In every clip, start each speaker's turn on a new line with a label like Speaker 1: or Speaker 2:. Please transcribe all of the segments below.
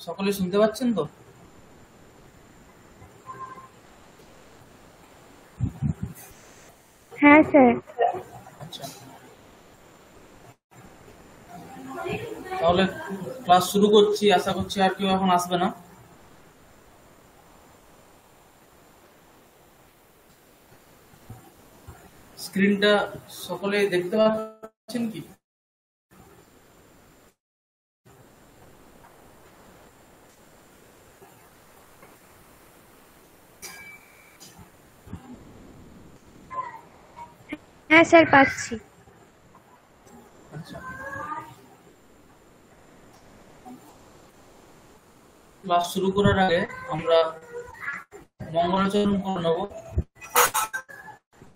Speaker 1: সকলে শুনতে পাচ্ছেন তো?
Speaker 2: হ্যাঁ স্যার।
Speaker 1: আচ্ছা, তাহলে ক্লাস শুরু করছি। আশা করছি আর কেউ এখন আসবে না। স্ক্রিনটা সকলে দেখতে পাচ্ছেন কি?
Speaker 2: হ্যাঁ স্যার, পাচ্ছি।
Speaker 1: আচ্ছা, ক্লাস শুরু করার আগে আমরা মঙ্গলাচরণ করে নেব,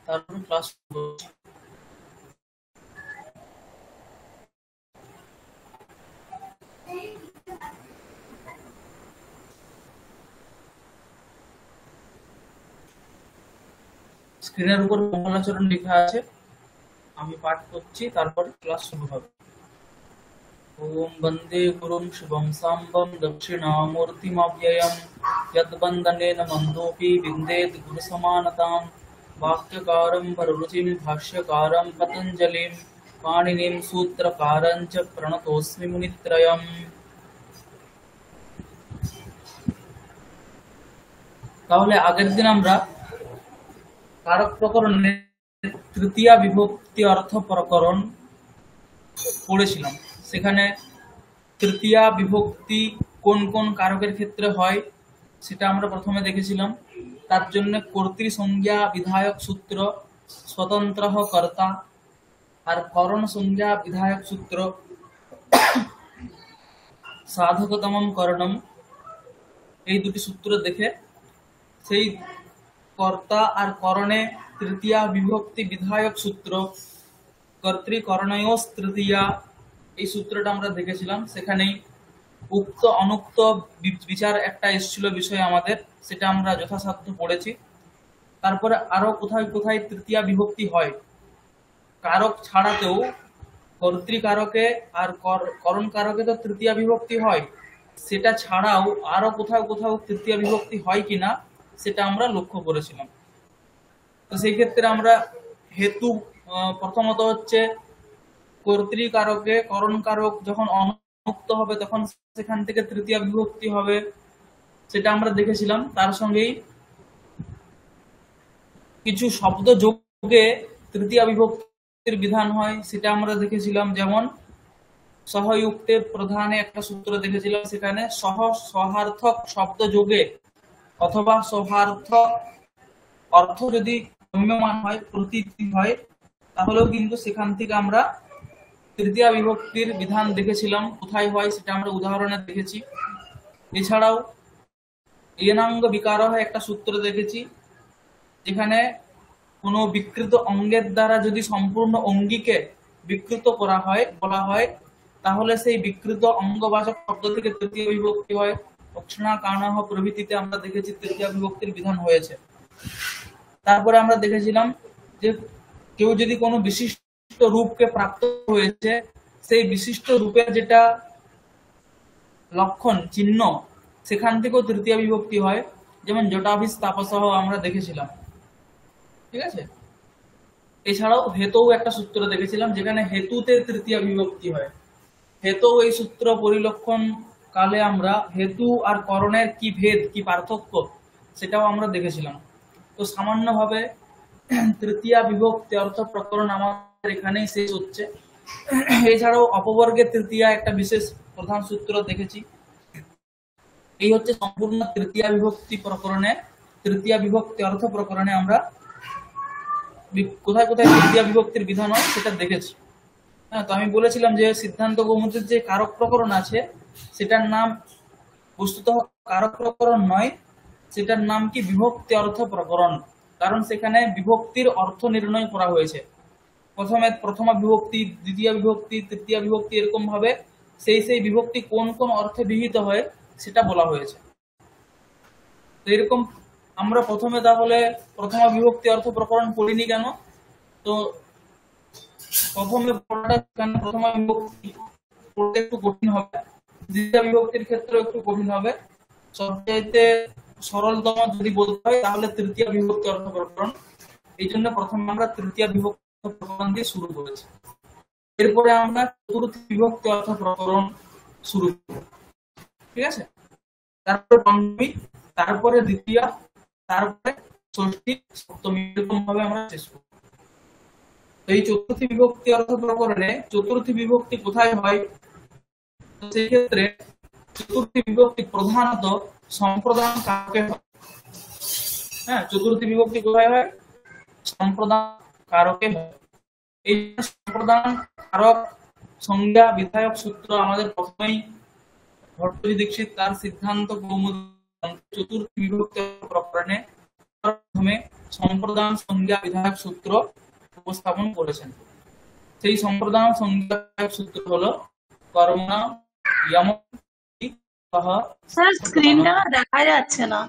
Speaker 1: তারপর ক্লাস শুরু করছি। স্ক্রিনের উপর মঙ্গলাচরণ লেখা আছে, আমি পাঠ করছি, তারপর ক্লাস শুরু হবে। ওম বন্দে গুরুং শুভং সাম্বং দক্ষিণামূর্তিমব্যয়ম যদ্বন্দনেন মন্দোপি বিন্দেদ গুরুসমানতাম वाक्यकारं वररुचिं भाष्यकारं पतञ्जलिं पाणिनिं सूत्रकारं च प्रणतोऽस्मि मुनित्रयम्। তাহলে আগের দিন আমরা কারক প্রকরণের তৃতীয়া বিভক্তি অর্থ প্রকরণ পড়েছিলাম। সেখানে তৃতীয়া বিভক্তি কোন কোন কারকের ক্ষেত্রে হয় সেটা আমরা প্রথমে দেখেছিলাম। তার জন্য কর্তৃ সংজ্ঞা বিধায়ক সূত্র স্বতন্ত্র কর্তা, আর করণ সংজ্ঞা বিধায়ক সূত্র সাধকতমম করণম, এই দুটি সূত্র দেখে সেই কর্তা আর করণে তৃতীয়া বিভক্তি বিধায়ক সূত্র কর্তৃকরণয়োস তৃতীয়া, এই সূত্রটা আমরা দেখেছিলাম। সেখানেই উক্ত অনুক্ত বিচার একটা এসেছিল বিষয় আমাদের, সেটা আমরা যথাসাধ্য পড়েছি। তারপরে আরো কোথায় কোথায় তৃতীয়া বিভক্তি হয়, কারক ছাড়াতেও কর্তৃকারকে আর করণ কারকে তো তৃতীয়া বিভক্তি হয়, সেটা ছাড়াও আরো কোথাও কোথাও তৃতীয়া বিভক্তি হয় কিনা সেটা আমরা লক্ষ্য করেছিলাম। তো সেই ক্ষেত্রে আমরা হেতু প্রথমত হচ্ছে কর্তৃকারকে করণ কারক যখন অনুক্ত হবে তখন সেখান থেকে তৃতীয়া বিভক্তি হবে, সেটা আমরা দেখেছিলাম। তার সঙ্গেই কিছু শব্দ যোগে তৃতীয়া বিভক্তির বিধান হয়, সেটা আমরা দেখেছিলাম। যেমন সহযুক্তের প্রধানে একটা সূত্র দেখেছিলাম, সেখানে সহার্থক শব্দ যোগে অথবা সহার্থক অর্থ যদি গম্যমান হয়, প্রতীতি হয়, তাহলেও কিন্তু সেখান থেকে আমরা তৃতীয়া বিভক্তির বিধান দেখেছিলাম। কোথায় হয় সেটা আমরা উদাহরণে দেখেছি। এছাড়াও এনাঙ্গ বিকার একটা সূত্র দেখেছি, যেখানে কোনো বিকৃত অঙ্গের দ্বারা যদি সম্পূর্ণ অঙ্গিকে বিকৃত করা হয়, বলা হয়, তাহলে সেই বিকৃত অঙ্গবাচক শব্দ থেকে তৃতীয় বিভক্তি হয়। অক্ষণা কার্ণহ প্রভৃতিতে আমরা দেখেছি তৃতীয় বিভক্তির বিধান হয়েছে। তারপরে আমরা দেখেছিলাম যে কেউ যদি কোনো বিশিষ্ট রূপকে প্রাপ্ত হয়েছে, সেই বিশিষ্ট রূপের যেটা লক্ষণ চিহ্ন, সেখান থেকেও তৃতীয় বিভক্তি হয়। যেমন জটাভিস তাপসহ আমরা দেখেছিলাম, ঠিক আছে। এছাড়াও হেতু একটা সূত্র দেখেছিলাম, যেখানে হেতুতে তৃতীয় বিভক্তি হয়। হেতু এই সূত্র পরিলক্ষণ কালে আমরা হেতু আর করণের কি ভেদ, কি পার্থক্য, সেটাও আমরা দেখেছিলাম। তো সামান্যভাবে তৃতীয়া বিভক্তি অর্থ প্রকরণ আমাদের এখানেই শেষ হচ্ছে। এছাড়াও অপবর্গের তৃতীয়া একটা বিশেষ প্রধান সূত্র দেখেছি। এই হচ্ছে সম্পূর্ণ তৃতীয়া বিভক্তি প্রকরণে, তৃতীয়া বিভক্তি অর্থ প্রকরণে আমরা কোথায় কোথায় তৃতীয়া বিভক্তির বিধান হয় সেটা দেখেছি। হ্যাঁ, তো আমি বলেছিলাম যে সিদ্ধান্ত কৌমুদীর যে কারক প্রকরণ আছে সেটার নাম বস্তুত কারক প্রকরণ নয়, সেটার নাম কি বিভক্তি অর্থ প্রকরণ। কারণ সেখানে বিভক্তির অর্থ নির্ণয় করা হয়েছে। প্রথমে প্রথমা বিভক্তি, দ্বিতীয় বিভক্তি, তৃতীয় বিভক্তি, এরকম ভাবে সেই সেই বিভক্তি কোন কোন অর্থে বিহিত হয় সেটা বলা হয়েছে। তো এরকম আমরা প্রথমে তাহলে প্রথমা বিভক্তি অর্থ প্রকরণ পড়িনি কেন? তো প্রথমে পড়াটা কেন প্রথমা বিভক্তি পড়তে একটু কঠিন হবে, দ্বিতীয় বিভক্তির ক্ষেত্রে একটু কঠিন হবে। সবচাইতে সরলতম যদি বলতে হয় তাহলে তৃতীয় বিভক্তি অর্থ প্রকরণ। এই জন্য প্রথমে আমরা তৃতীয় বিভক্তি অর্থ প্রকরণ দিয়ে শুরু করেছি, এরপরে আমরা চতুর্থ বিভক্তি অর্থ প্রকরণ শুরু করব, ঠিক আছে? তারপরে পঞ্চমী, তারপরে দ্বিতীয়, তারপরে ষষ্ঠী, সপ্তমী, এরকম ভাবে আমরা শেষ করব। এই চতুর্থী বিভক্তি অর্থ প্রকরণে চতুর্থী বিভক্তি কোথায় হয়? তো সেই ক্ষেত্রে চতুর্থী বিভক্তি প্রধানত সম্প্রদান কারকে হয়। হ্যাঁ, চতুর্থী বিভক্তি কোথায় হয়? সম্প্রদান কারকে হয়। এই সম্প্রদান কারক সংজ্ঞা বিধায়ক সূত্র আমাদের প্রথমেই ভট্টাচার্য দীক্ষিত তার সিদ্ধান্ত কৌমুদী চতুর্থী বিভক্তি প্রকরণে প্রথমে সম্প্রদান সংজ্ঞা বিধায়ক সূত্র উপস্থাপন করেছেন। সেই সম্প্রদান সংজ্ঞা বিধায়ক সূত্র হলো কর্মণা ইয়ম সহ।
Speaker 3: স্যার স্ক্রিনটা দেখা যাচ্ছে না,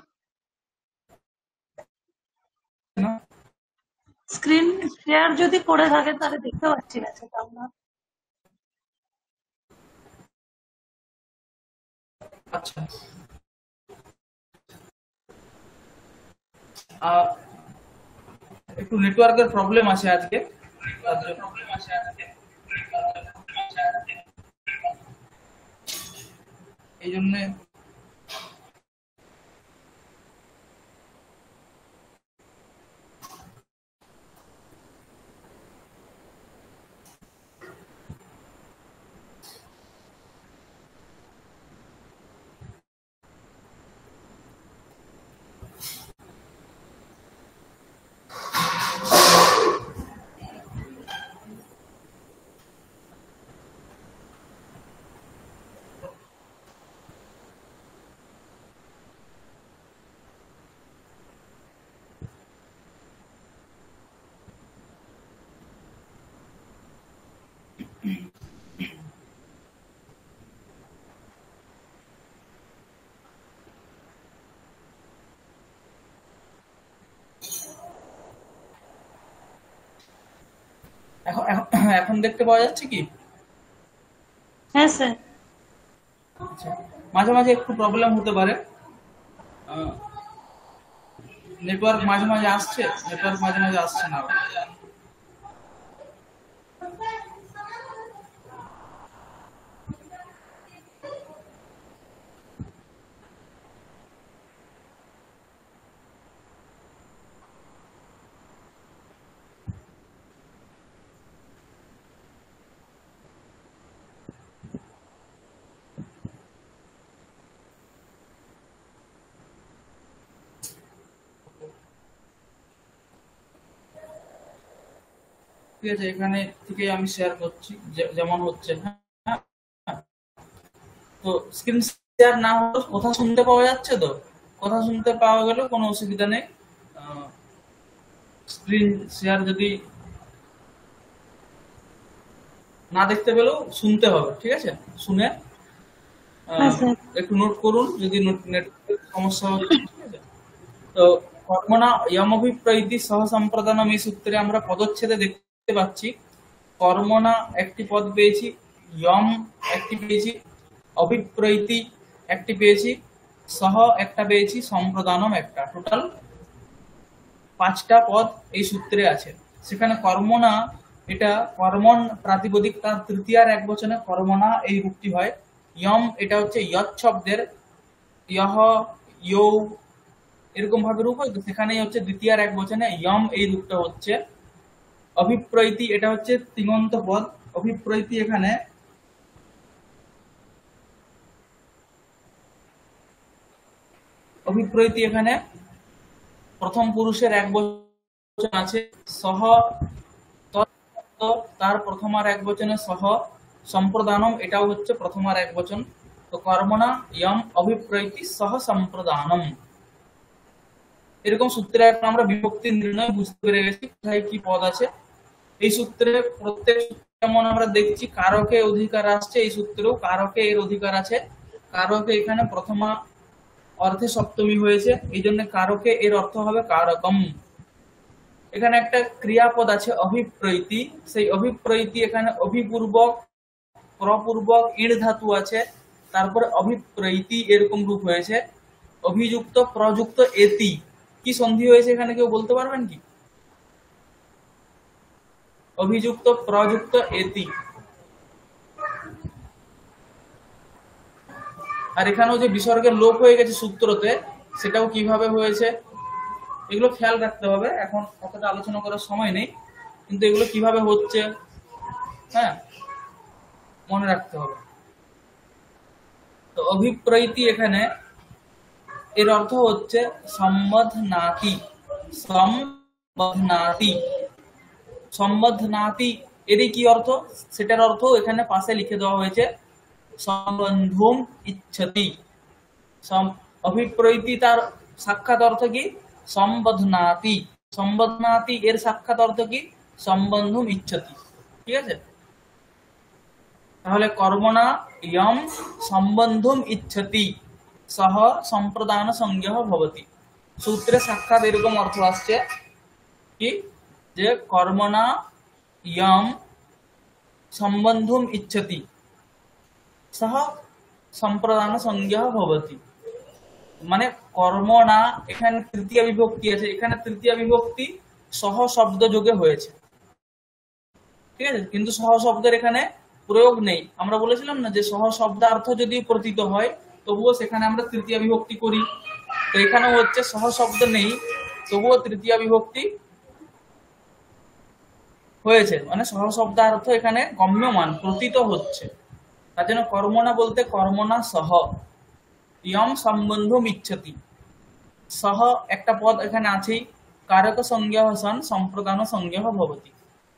Speaker 3: স্ক্রিন শেয়ার যদি করে থাকে তাহলে দেখতে পাচ্ছি না সেটা আমরা।
Speaker 1: আচ্ছা, একটু নেটওয়ার্কের প্রবলেম আছে আজকে, এই জন্য এখন এখন দেখতে পাওয়া যাচ্ছে কি?
Speaker 3: হ্যাঁ স্যার।
Speaker 1: আচ্ছা, মাঝে মাঝে একটু প্রবলেম হতে পারে, নেটওয়ার্ক মাঝে মাঝে আসছে, নেটওয়ার্ক মাঝে মাঝে আসছে না। ঠিক আছে, এখানে থেকে আমি শেয়ার করছি যেমন হচ্ছে। হ্যাঁ, তো স্ক্রিন শেয়ার না হলে কথা শুনতে পাওয়া যাচ্ছে তো? কথা শুনতে পাওয়া গেলে কোনো অসুবিধা নেই। স্ক্রিন শেয়ার যদি না দেখতে পেলেও শুনতে হবে, ঠিক আছে? শুনে একটু নোট করুন যদি নেটওয়ার্কের সমস্যা হচ্ছে, ঠিক আছে? তো কর্মণা ইয়মভিপ্রৈতি সহ সম্প্রদানম এই সূত্রে আমরা পদচ্ছেদে দেখতে পাচ্ছি কর্মণা একটি পদ পেয়েছি, ইয়ম একটি পেয়েছি, অভিপ্রৈতি একটি পেয়েছি, সহ একটা পেয়েছি, সম্প্রদানম একটা, টোটাল 5টা পদ এই সূত্রে আছে। সেখানে কর্মণা, এটা কর্মণ প্রাতিপদিক, তার তৃতীয়ার এক বচনে কর্মণা এই রূপটি হয়। ইয়ম এটা হচ্ছে ইয়ৎ শব্দের ইয়হ, ইয়ৌ এরকম ভাবে রূপ হয়, তো সেখানেই হচ্ছে দ্বিতীয়ার এক বচনে ইয়ম এই রূপটা হচ্ছে। অভিপ্রৈতি এটা হচ্ছে তিঙন্ত পদ। অভিপ্রৈতি এখানে অভিপ্রৈতি এখানে প্রথম পুরুষের এক বচন আছে সহ, তার প্রথমার এক বচনে সহ, সম্প্রদানম এটাও হচ্ছে প্রথমার এক বচন। তো কর্মণা ইয়ম অভিপ্রৈতি সহ সম্প্রদানম, এরকম সূত্রে এখন আমরা বিভক্তি নির্ণয় বুঝতে পেরে গেছি কোথায় কি পদ আছে। এই সূত্রে প্রত্যেক যেমন আমরা দেখছি কারকে অধিকার আসছে, এই সূত্রেও কারকে এর অধিকার আছে। কারকে এখানে প্রথমা অর্থে সপ্তমী হয়েছে, এই জন্য কারকে এর অর্থ হবে কারকম। এখানে একটা ক্রিয়াপদ আছে অভিপ্রৈতি, সেই অভিপ্রৈতি এখানে অভিপূর্বক, প্রপূর্বক, ইড় ধাতু আছে, তারপরে অভিপ্রৈতি এরকম রূপ হয়েছে, অভিযুক্ত প্রযুক্ত এতি, কি সন্ধি হয়েছে এখানে কেউ বলতে পারবেন কি? অভিযুক্ত প্রযুক্ত এতি। আর এখানেও যে বিসর্গের লোপ হয়ে গেছে সূত্রতে, সেটাও কিভাবে হয়েছে এগুলো খেয়াল রাখতে হবে। এখন অতটা আলোচনা করার সময় নেই, কিন্তু এগুলো কিভাবে হচ্ছে হ্যাঁ মনে রাখতে হবে। তো অভিপ্রৈতি এখানে এর অর্থ হচ্ছে সম্বধনাতি, সম্বধনাতি, সম্বধনাতি। এরই কি অর্থ, সেটার অর্থ এখানে পাশে লিখে দেওয়া হয়েছে, সম্বন্ধুম ইচ্ছতি। অভিপ্রৈতি তার সাক্ষাৎ অর্থ কি? সম্বধনাতি। সম্বধনাতি এর সাক্ষাৎ অর্থ কি? সম্বন্ধুম ইচ্ছতি। ঠিক আছে, তাহলে কর্মণা ইয়ম সম্বন্ধুম ইচ্ছতি সহ সম্প্রদান সংজ্ঞা ভবতি। সূত্রে সাক্ষাৎ এরকম অর্থ আসছে কি, যে কর্মণা ইয়ম সম্বন্ধুম ইচ্ছতি সহ সম্প্রদান সংজ্ঞা ভবতি। মানে কর্মণা, এখানে তৃতীয় বিভক্তি আছে, এখানে তৃতীয় বিভক্তি সহ শব্দ যোগে হয়েছে। ঠিক আছে, কিন্তু সহ শব্দের এখানে প্রয়োগ নেই। আমরা বলেছিলাম না যে সহ শব্দার্থ যদি প্রতীত হয় তবুও সেখানে আমরা তৃতীয় বিভক্তি করি। তো এখানেও হচ্ছে সহ শব্দ নেই, তবুও তৃতীয় বিভক্তি হয়েছে, মানে সহ শব্দার্থ এখানে গম্যমান প্রতীত হচ্ছে। তার জন্য কর্মণা বলতে কর্মণা সহ ইয়ম সম্বন্ধম ইচ্ছতি। সহ একটা পদ এখানে আছেই, কারক সংজ্ঞা সন সম্প্রদান সংজ্ঞা ভবতি।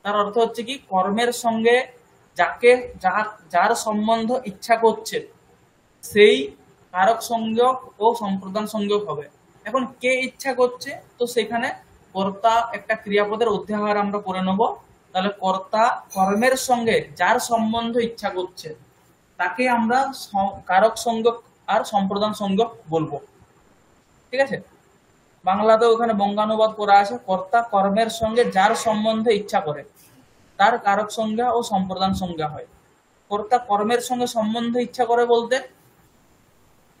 Speaker 1: তার অর্থ হচ্ছে কি, কর্মের সঙ্গে যাকে যার সম্বন্ধ ইচ্ছা করছে সেই কারক সংযোগ ও সম্প্রদান সংযোগ হবে। এখন কে ইচ্ছা করছে, তো সেখানে কর্তা একটা ক্রিয়াপদের অধ্যাহার আমরা করে নেব। তাহলে কর্তা কর্মের সঙ্গে যার সম্বন্ধ ইচ্ছা করছে তাকে আমরা কারক সংযোগ আর সম্প্রদান সংযোগ বলবো। ঠিক আছে, বাংলাতেও ওখানে বঙ্গানুবাদ করা আছে, কর্তা কর্মের সঙ্গে যার সম্বন্ধে ইচ্ছা করে তার কারক সংজ্ঞা ও সম্প্রদান সংজ্ঞা হয়। কর্তা কর্মের সঙ্গে সম্বন্ধ ইচ্ছা করে বলতে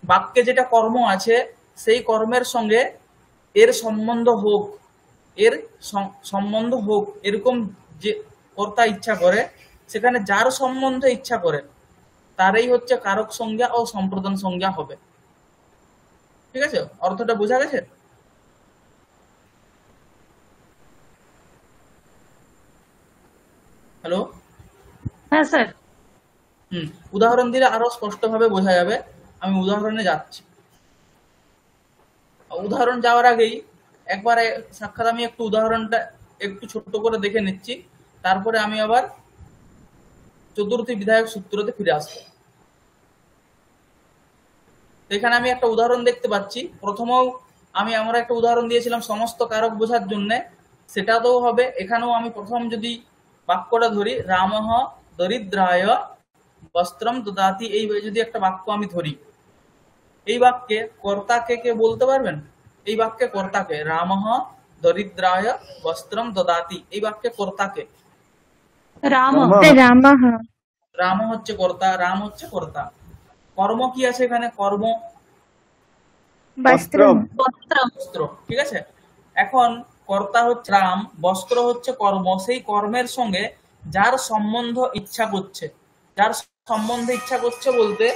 Speaker 1: বাক্যে যেটা কর্ম আছে সেই কর্মের সঙ্গে এর সম্বন্ধ হোক, এর সম্বন্ধ হোক এরকম যে কর্তা ইচ্ছা করে, সেখানে যার সম্বন্ধে ইচ্ছা করে তারই হচ্ছে কারক সংজ্ঞা ও সম্প্রদান সংজ্ঞা হবে। ঠিক আছে, অর্থটা বোঝা গেছে? হ্যালো?
Speaker 3: হ্যাঁ স্যার।
Speaker 1: উদাহরণ দিলে আরো স্পষ্টভাবে বোঝা যাবে। আমি উদাহরণে যাচ্ছি। উদাহরণ যাওয়ার আগেই একবারে সাক্ষাৎ আমি একটু উদাহরণটা একটু ছোট্ট করে দেখে নিচ্ছি, তারপরে আমি আবার চতুর্থী বিধায়ক সূত্রতে ফিরে আসবো। এখানে আমি একটা উদাহরণ দেখতে পাচ্ছি। প্রথমেও আমরা একটা উদাহরণ দিয়েছিলাম সমস্ত কারক বোঝার জন্য, সেটাতেও হবে। এখানেও আমি প্রথম যদি বাক্যটা ধরি, রামঃ দরিদ্রায় বস্ত্রম দদাতি, এই যদি একটা বাক্য আমি ধরি, এই বাক্যে কর্তাকে কে বলতে পারবেন? এই বাক্যে কর্তাকে, রামঃ দরিদ্রায় বস্ত্রম দদাতি, এই বাক্যে কর্তাকে?
Speaker 3: রাম।
Speaker 2: রামঃ।
Speaker 1: রাম হচ্ছে কর্তা, রাম হচ্ছে কর্তা। কর্ম কি আছে এখানে? কর্ম
Speaker 2: বস্ত্রম।
Speaker 1: বস্ত্র। ঠিক আছে, এখন কর্তা হচ্ছে রাম, বস্ত্র হচ্ছে কর্ম। সেই কর্মের সঙ্গে যার সম্বন্ধ ইচ্ছা করছে, যার সম্বন্ধে ইচ্ছা করছে বলতে,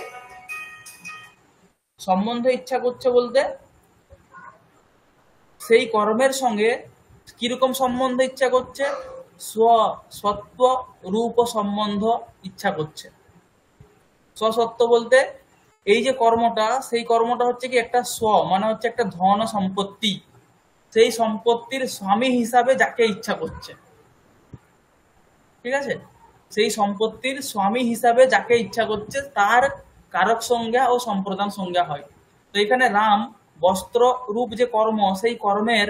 Speaker 1: সম্বন্ধে ইচ্ছা করছে বলতে সেই কর্মের সঙ্গে কিরকম সম্বন্ধ ইচ্ছা করছে? সত্ত্ব রূপ সম্বন্ধ ইচ্ছা করছে। স্বসত্ব বলতে এই যে কর্মটা, সেই কর্মটা হচ্ছে কি একটা স্ব, মানে হচ্ছে একটা ধন সম্পত্তি, সেই সম্পত্তির স্বামী হিসাবে যাকে ইচ্ছা করছে। ঠিক আছে, সেই সম্পত্তির স্বামী হিসাবে যাকে ইচ্ছা করছে তার কারক সংজ্ঞা ও সম্প্রদান সংজ্ঞা হয়। তো এখানে রাম বস্ত্র রূপ যে কর্ম, সেই কর্মের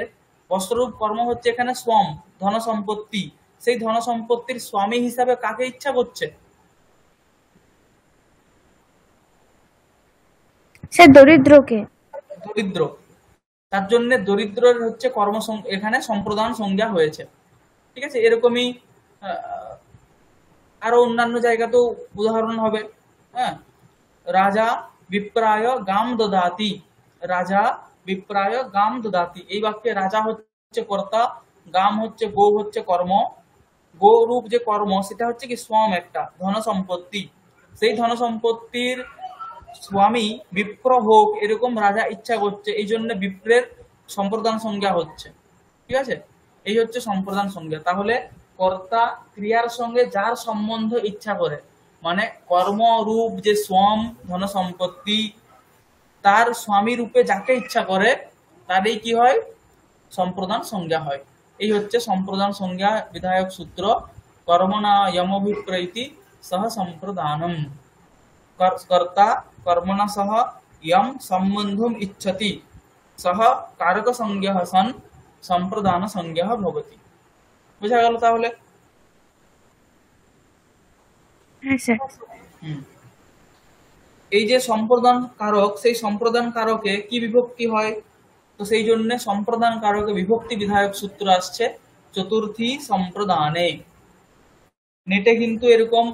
Speaker 1: বস্ত্ররূপ কর্ম হচ্ছে এখানে স্বম, ধন সম্পত্তি। সেই ধন সম্পত্তির স্বামী হিসাবে কাকে ইচ্ছা করছে?
Speaker 2: সে দরিদ্রকে।
Speaker 1: দরিদ্র। তার জন্য দরিদ্রের হচ্ছে কর্ম এখানে সম্প্রদান সংজ্ঞা হয়েছে। ঠিক আছে, এরকমই আরো অন্যান্য জায়গাতেও উদাহরণ হবে। হ্যাঁ, রাজা বিপ্রায় গাম দদাতি, রাজা বিপ্রায় গাম দদাতি, এই বাক্যে রাজা হচ্ছে কর্তা, গাম হচ্ছে গো, হচ্ছে কর্ম, গো রূপ যে কর্ম সেটা হচ্ছে কি শ্রম, একটা ধন সম্পত্তি, সেই ধন সম্পত্তির স্বামী বিপ্র হোক এরকম রাজা ইচ্ছা করছে, এই জন্য বিপ্রের সম্প্রদান সংজ্ঞা হচ্ছে। ঠিক আছে, এই হচ্ছে সম্প্রদান সংজ্ঞা। তাহলে কর্তা ক্রিয়ার সঙ্গে যার সম্বন্ধ ইচ্ছা করে, মানে কর্মরূপ যে শ্রম ধন সম্পত্তি, তার স্বামী রূপে যাকে ইচ্ছা করে তারই কি হয়, সম্প্রদান সংজ্ঞা হয়। এই হচ্ছে সম্প্রদান সংজ্ঞা বিধায়ক সূত্র। কর্মণা যমভিপ্রৈতি সহ সম্প্রদানম, কর্তা কর্মণা সহ यम সম্বন্ধম ইচ্ছতি সহ কারক সংজ্ঞা সন সম্প্রদান সংজ্ঞা ভবতি। বুঝা গেল তাহলে?
Speaker 2: হ্যাঁ স্যার।
Speaker 1: হুম। এই যে সম্প্রদান কারক, সেই সম্প্রদান কারকে কি বিভক্তি হয়, তো সেই জন্য সম্প্রদান কারকে বিভক্তি বিধায়ক সূত্র আসছে চতুর্থী সম্প্রদানে। নেটে কিন্তু এরকম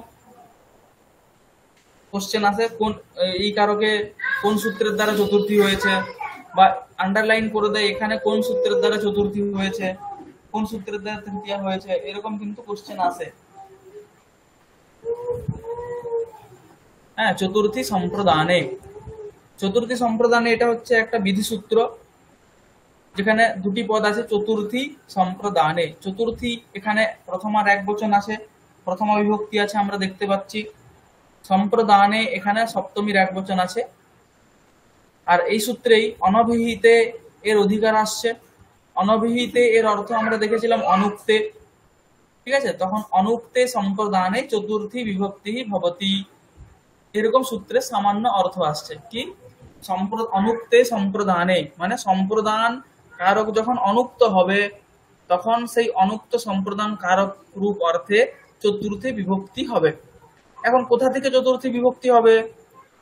Speaker 1: কোশ্চেন আছে, কোন এই কারকে কোন সূত্রের দ্বারা চতুর্থী হয়েছে, বা আন্ডারলাইন করে দেয় এখানে কোন সূত্রের দ্বারা চতুর্থী হয়েছে, কোন সূত্রের দ্বারা তৃতীয়া হয়েছে, এরকম কিন্তু কোশ্চেন আছে। হ্যাঁ, চতুর্থী সম্প্রদানে, চতুর্থী সম্প্রদানে এটা হচ্ছে একটা বিধি সূত্র, যেখানে দুটি পদ আছে চতুর্থী সম্প্রদানে। চতুর্থী এখানে প্রথম আর এক বচন আছে, প্রথমা বিভক্তি আছে আমরা দেখতে পাচ্ছি। সম্প্রদানে এখানে সপ্তমীর এক বচন আছে। আর এই সূত্রেই অনভিহিতে এর অধিকার আসছে। অনভিহিতে এর অর্থ আমরা দেখেছিলাম অনুক্তে। ঠিক আছে, তখন অনুক্তে সম্প্রদানে চতুর্থী বিভক্তি ভবতি, এরকম সূত্রে সামান্য অর্থ আসছে কি, অনুক্তে সম্প্রদানে মানে সম্প্রদান কারক যখন অনুক্ত হবে তখন সেই অনুক্ত সম্প্রদান কারক রূপ অর্থে চতুর্থী বিভক্তি হবে। এখন কোথা থেকে চতুর্থী বিভক্তি হবে,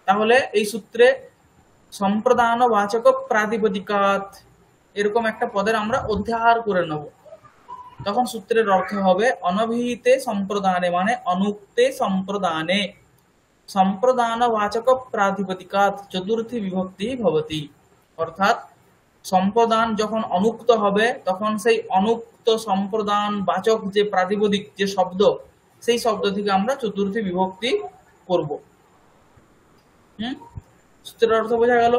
Speaker 1: তাহলে এই সূত্রে সম্প্রদান বাচক প্রাতিপদিকাত এরকম একটা পদের আমরা অধ্যাহার করে নেব, তখন সূত্রের অর্থ হবে অনভিহিতে সম্প্রদানে মানে অনুক্তে সম্প্রদানে সম্প্রদান বাচক প্রাতিপদিকাত চতুর্থী বিভক্তি ভবতি। অর্থাৎ সম্প্রদান যখন অনুক্ত হবে তখন সেই অনুক্ত সম্প্রদান বাচক যে প্রাতিপদিক যে শব্দ, সেই শব্দ থেকে আমরা চতুর্থী বিভক্তি করব। সূত্রের অর্থ বোঝা গেল?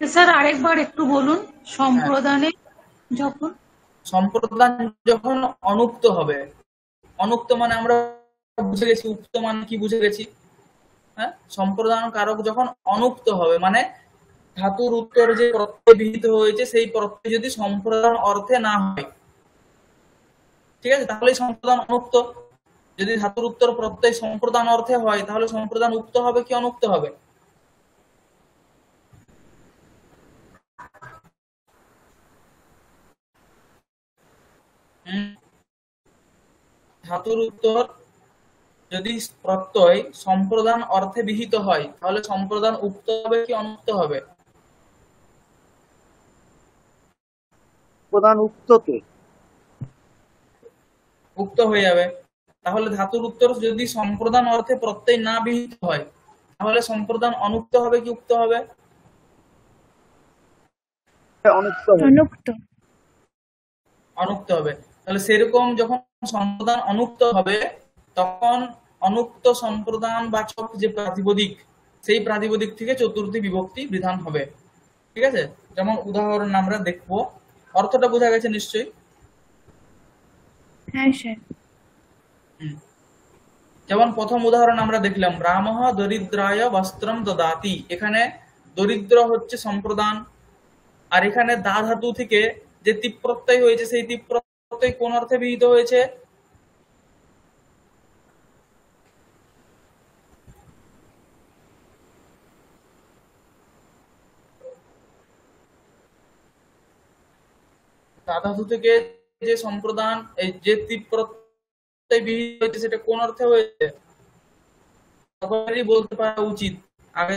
Speaker 3: স্যার আরেকবার একটু বলুন, সম্প্রদানে যখন
Speaker 1: সম্প্রদান যখন অনুক্ত হবে, অনুক্ত মানে আমরা বুঝে গেছি, উক্ত মানে কি বুঝে গেছি। হ্যাঁ, সম্প্রদান কারক যখন অনুক্ত হবে মানে ধাতুর উত্তর যে প্রত্যয় বিহিত হয়েছে সেই প্রত্যয় যদি সম্প্রদান অর্থে না হয়, ঠিক আছে, তাহলে সম্প্রদান অনুক্ত। যদি ধাতুর উত্তর প্রত্যয় সম্প্রদান অর্থে হয় তাহলে সম্প্রদান উক্ত হবে কি অনুক্ত হবে? ধাতুর উত্তর যদি প্রত্যয় সম্প্রদান অর্থে বিহিত হয় তাহলে সম্প্রদান উক্ত হবে কি অনুক্ত হবে?
Speaker 4: প্রধান উক্ততে
Speaker 1: উক্ত হয়ে যাবে। তাহলে ধাতুর উত্তর যদি সম্প্রদান অর্থে প্রত্যয় না বিহিত হয় তাহলে সম্প্রদান অনুক্ত হবে কি উক্ত হবে?
Speaker 4: অনুক্ত
Speaker 2: অনুক্ত।
Speaker 1: অনুক্ত হবে। তাহলে সেরকম যখন সম্প্রদান অনুক্ত হবে তখন অনুক্ত সম্প্রদান বাচক যে প্রাতিপদিক সেই প্রাতিপদিক থেকে চতুর্থী বিভক্তি বিধান হবে। ঠিক আছে, যেমন উদাহরণ আমরা দেখবো, অর্থটা বোঝা গেছে নিশ্চয়ই?
Speaker 2: হ্যাঁ স্যার।
Speaker 1: যেমন প্রথম উদাহরণ আমরা দেখলাম রামঃ দরিদ্রায় বস্ত্রম দদাতি, এখানে দরিদ্র হচ্ছে সম্প্রদান, আর এখানে দা ধাতু থেকে যে তীপ প্রত্যয় হয়েছে সেই তীপ প্রত্যয় কোন অর্থে বিহিত হয়েছে? দা ধাতু থেকে যে সম্প্রদান এই যে তীপ প্রত্যয় বিহিত হয়েছে সেটা কোন অর্থে হয়েছে? সকলেরই বলতে পারা উচিত, আগে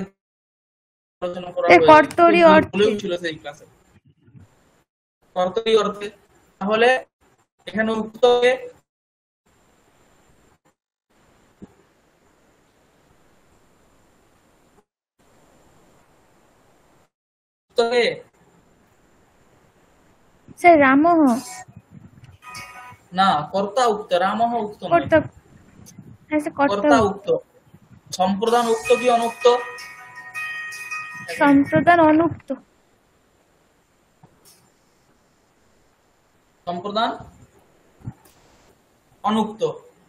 Speaker 1: আলোচনা করা হয়েছে,
Speaker 2: কর্তরি অর্থে
Speaker 1: বলেও ছিল সেই ক্লাসে, কর্তরি অর্থে। তাহলে এখানে উক্ত কে?
Speaker 2: স্যার রামহ।
Speaker 1: না, কর্তা উক্ত, রামহ উক্ত নয়,
Speaker 2: কর্তা। হ্যাঁ স্যার, কর্তা।
Speaker 1: কর্তা উক্ত। সম্প্রদান উক্ত কি অনুক্ত?
Speaker 2: সম্প্রদান অনুক্ত।
Speaker 1: সম্প্রদান অনুক্ত।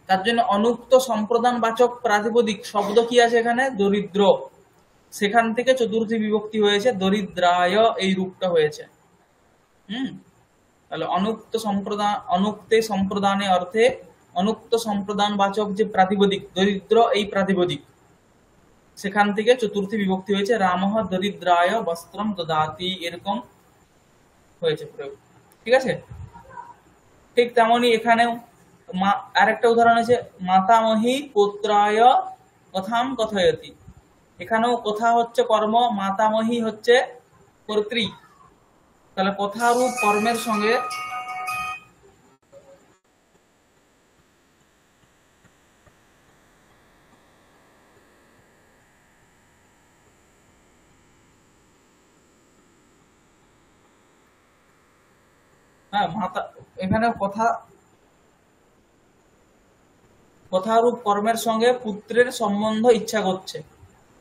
Speaker 1: তার জন্য অনুক্ত সম্প্রদান বাচক প্রাতিপদিক শব্দ কি আছে এখানে? দরিদ্র। সেখান থেকে চতুর্থী বিভক্তি হয়েছে, দরিদ্রায় এই রূপটা হয়েছে। তাহলে অনুক্ত সম্প্রদান, অনুক্তে সম্প্রদানে অর্থে অনুক্ত সম্প্রদান বাচক যে প্রাতিপদিক দরিদ্র, এই প্রাতিপদিক সেখান থেকে চতুর্থী বিভক্তি হয়েছে। রামহ দরিদ্রায় বস্ত্রম দদাতি, এরকম হয়েছে প্রয়োগ। ঠিক আছে? ঠিক তেমনি এখানেও আরেকটা উদাহরণ আছে, মাতামহী পুত্রায় কথাম কথয়তি। এখানেও কথা হচ্ছে কর্ম, মাতামহী হচ্ছে কর্ত্রী। তাহলে কথারূপ কর্মের সঙ্গে মাতা, এখানে কথারূপ কর্মের সঙ্গে পুত্রের সম্বন্ধ ইচ্ছা করছে।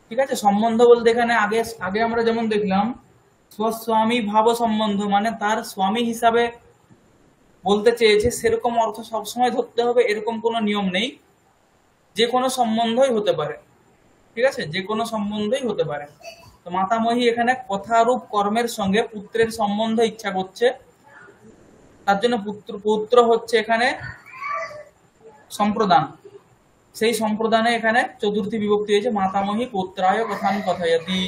Speaker 1: ঠিক আছে? সম্বন্ধ বলতে এখানে আগে আগে আমরা যেমন দেখলাম স্বস্বামী ভাব সম্বন্ধ, মানে তার স্বামী হিসাবে বলতে চেয়েছে, সেরকম অর্থ সবসময় ধরতে হবে এরকম কোনো নিয়ম নেই। যে কোনো সম্বন্ধই হতে পারে। ঠিক আছে? যে কোনো সম্বন্ধই হতে পারে। তো মাতামহী এখানে কথারূপ কর্মের সঙ্গে পুত্রের সম্বন্ধ ইচ্ছা করছে, তার জন্য পুত্র হচ্ছে এখানে সম্প্রদান। সেই সম্প্রদানে এখানে চতুর্থী বিভক্তি হয়েছে, মাতামহী পুত্রায় কথান কথায়তি।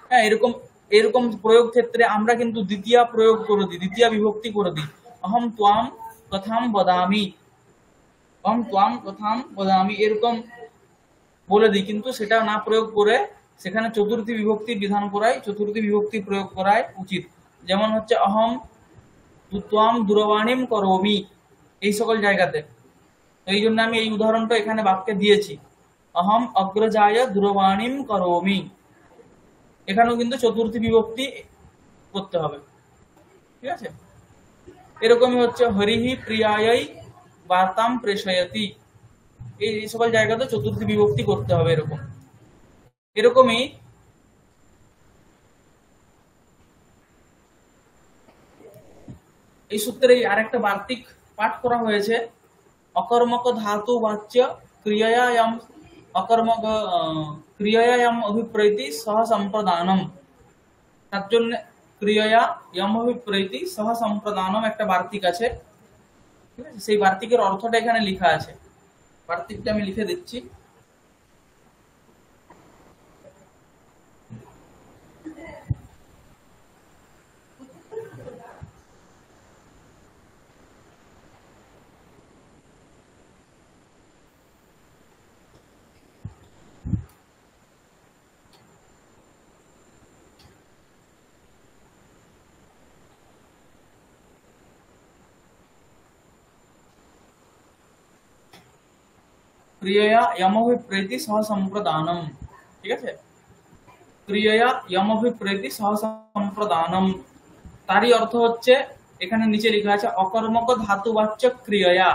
Speaker 1: হ্যাঁ, এরকম এরকম প্রয়োগ ক্ষেত্রে আমরা কিন্তু দ্বিতীয় প্রয়োগ করে দিই, দ্বিতীয় বিভক্তি করে দিই, অহম ত্বাম কথাম বদামি, অহম ত্বাম কথাম বদামি, এরকম বলে দিই। কিন্তু সেটা না প্রয়োগ করে সেখানে চতুর্থী বিভক্তি বিধান করাই, চতুর্থী বিভক্তি প্রয়োগ করাই উচিত। যেমন হচ্ছে অহম ত্বাম দূরবাণীম করোমি, এই সকল জায়গাতে। এই জন্য আমি এই উদাহরণটা এখানে বাক্যে দিয়েছি, অহম অগ্রজায় দূরবাণীম করোমি। এখানেও কিন্তু চতুর্থী বিভক্তি করতে হবে। ঠিক আছে? এরকমই হচ্ছে হরিহি প্রিয়ায় বার্তাম প্রেষয়তি, এই সকল জায়গাতে চতুর্থী বিভক্তি করতে হবে। এরকমই এই সূত্রে আরেকটা বার্তিক পাঠ করা হয়েছে, অকর্মক ধাতু বাচ্য ক্রিয়ায়াম অকর্মক ক্রিয়ায়াম অভিপ্রেতি সহ সম্প্রদানম। তার জন্য ক্রিয়া ইয়ম অভিপ্রেতি সহ সম্প্রদানম একটা বার্তিক আছে। ঠিক আছে? সেই বার্তিকের অর্থটা এখানে লেখা আছে, বার্তিকটা আমি লিখে দিচ্ছি। ক্রিয়া ইয়মভিপ্রেতি সহ সম্প্রদানম। ঠিক আছে? ক্রিয়া ইয়মভিপ্রেতি সহ সম্প্রদানম, তারই অর্থ হচ্ছে এখানে নিচে লেখা আছে, অকর্মক ধাতুবাচ্য ক্রিয়া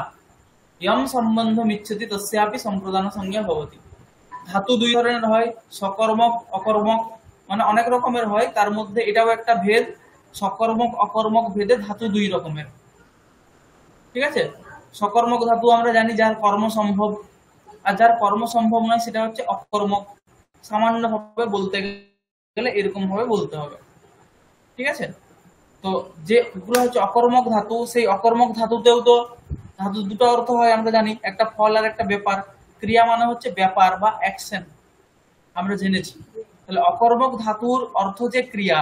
Speaker 1: ইয়ম সম্বন্ধম ইচ্ছতি তস্যাপি সম্প্রদান সংজ্ঞা ভবতি। ধাতু দুই ধরনের হয়, সকর্মক অকর্মক, মানে অনেক রকমের হয়, তার মধ্যে এটাও একটা ভেদ। সকর্মক অকর্মক ভেদে ধাতু দুই রকমের। ঠিক আছে? সকর্মক ধাতু আমরা জানি যার কর্ম সম্ভব, আর যার কর্ম সম্ভব নয় সেটা হচ্ছে অকর্মক। সামান্য ভাবে বলতে গেলে এরকম ভাবে বলতে হবে। ঠিক আছে? তো যেগুলো হচ্ছে অকর্মক ধাতু, সেই অকর্মক ধাতুতেও তো ধাতু দুটো অর্থ হয় আমরা জানি, একটা ফল আর একটা ব্যাপার। ক্রিয়া মানে হচ্ছে ব্যাপার বা অ্যাকশন, আমরা জেনেছি। তাহলে অকর্মক ধাতুর অর্থ যে ক্রিয়া,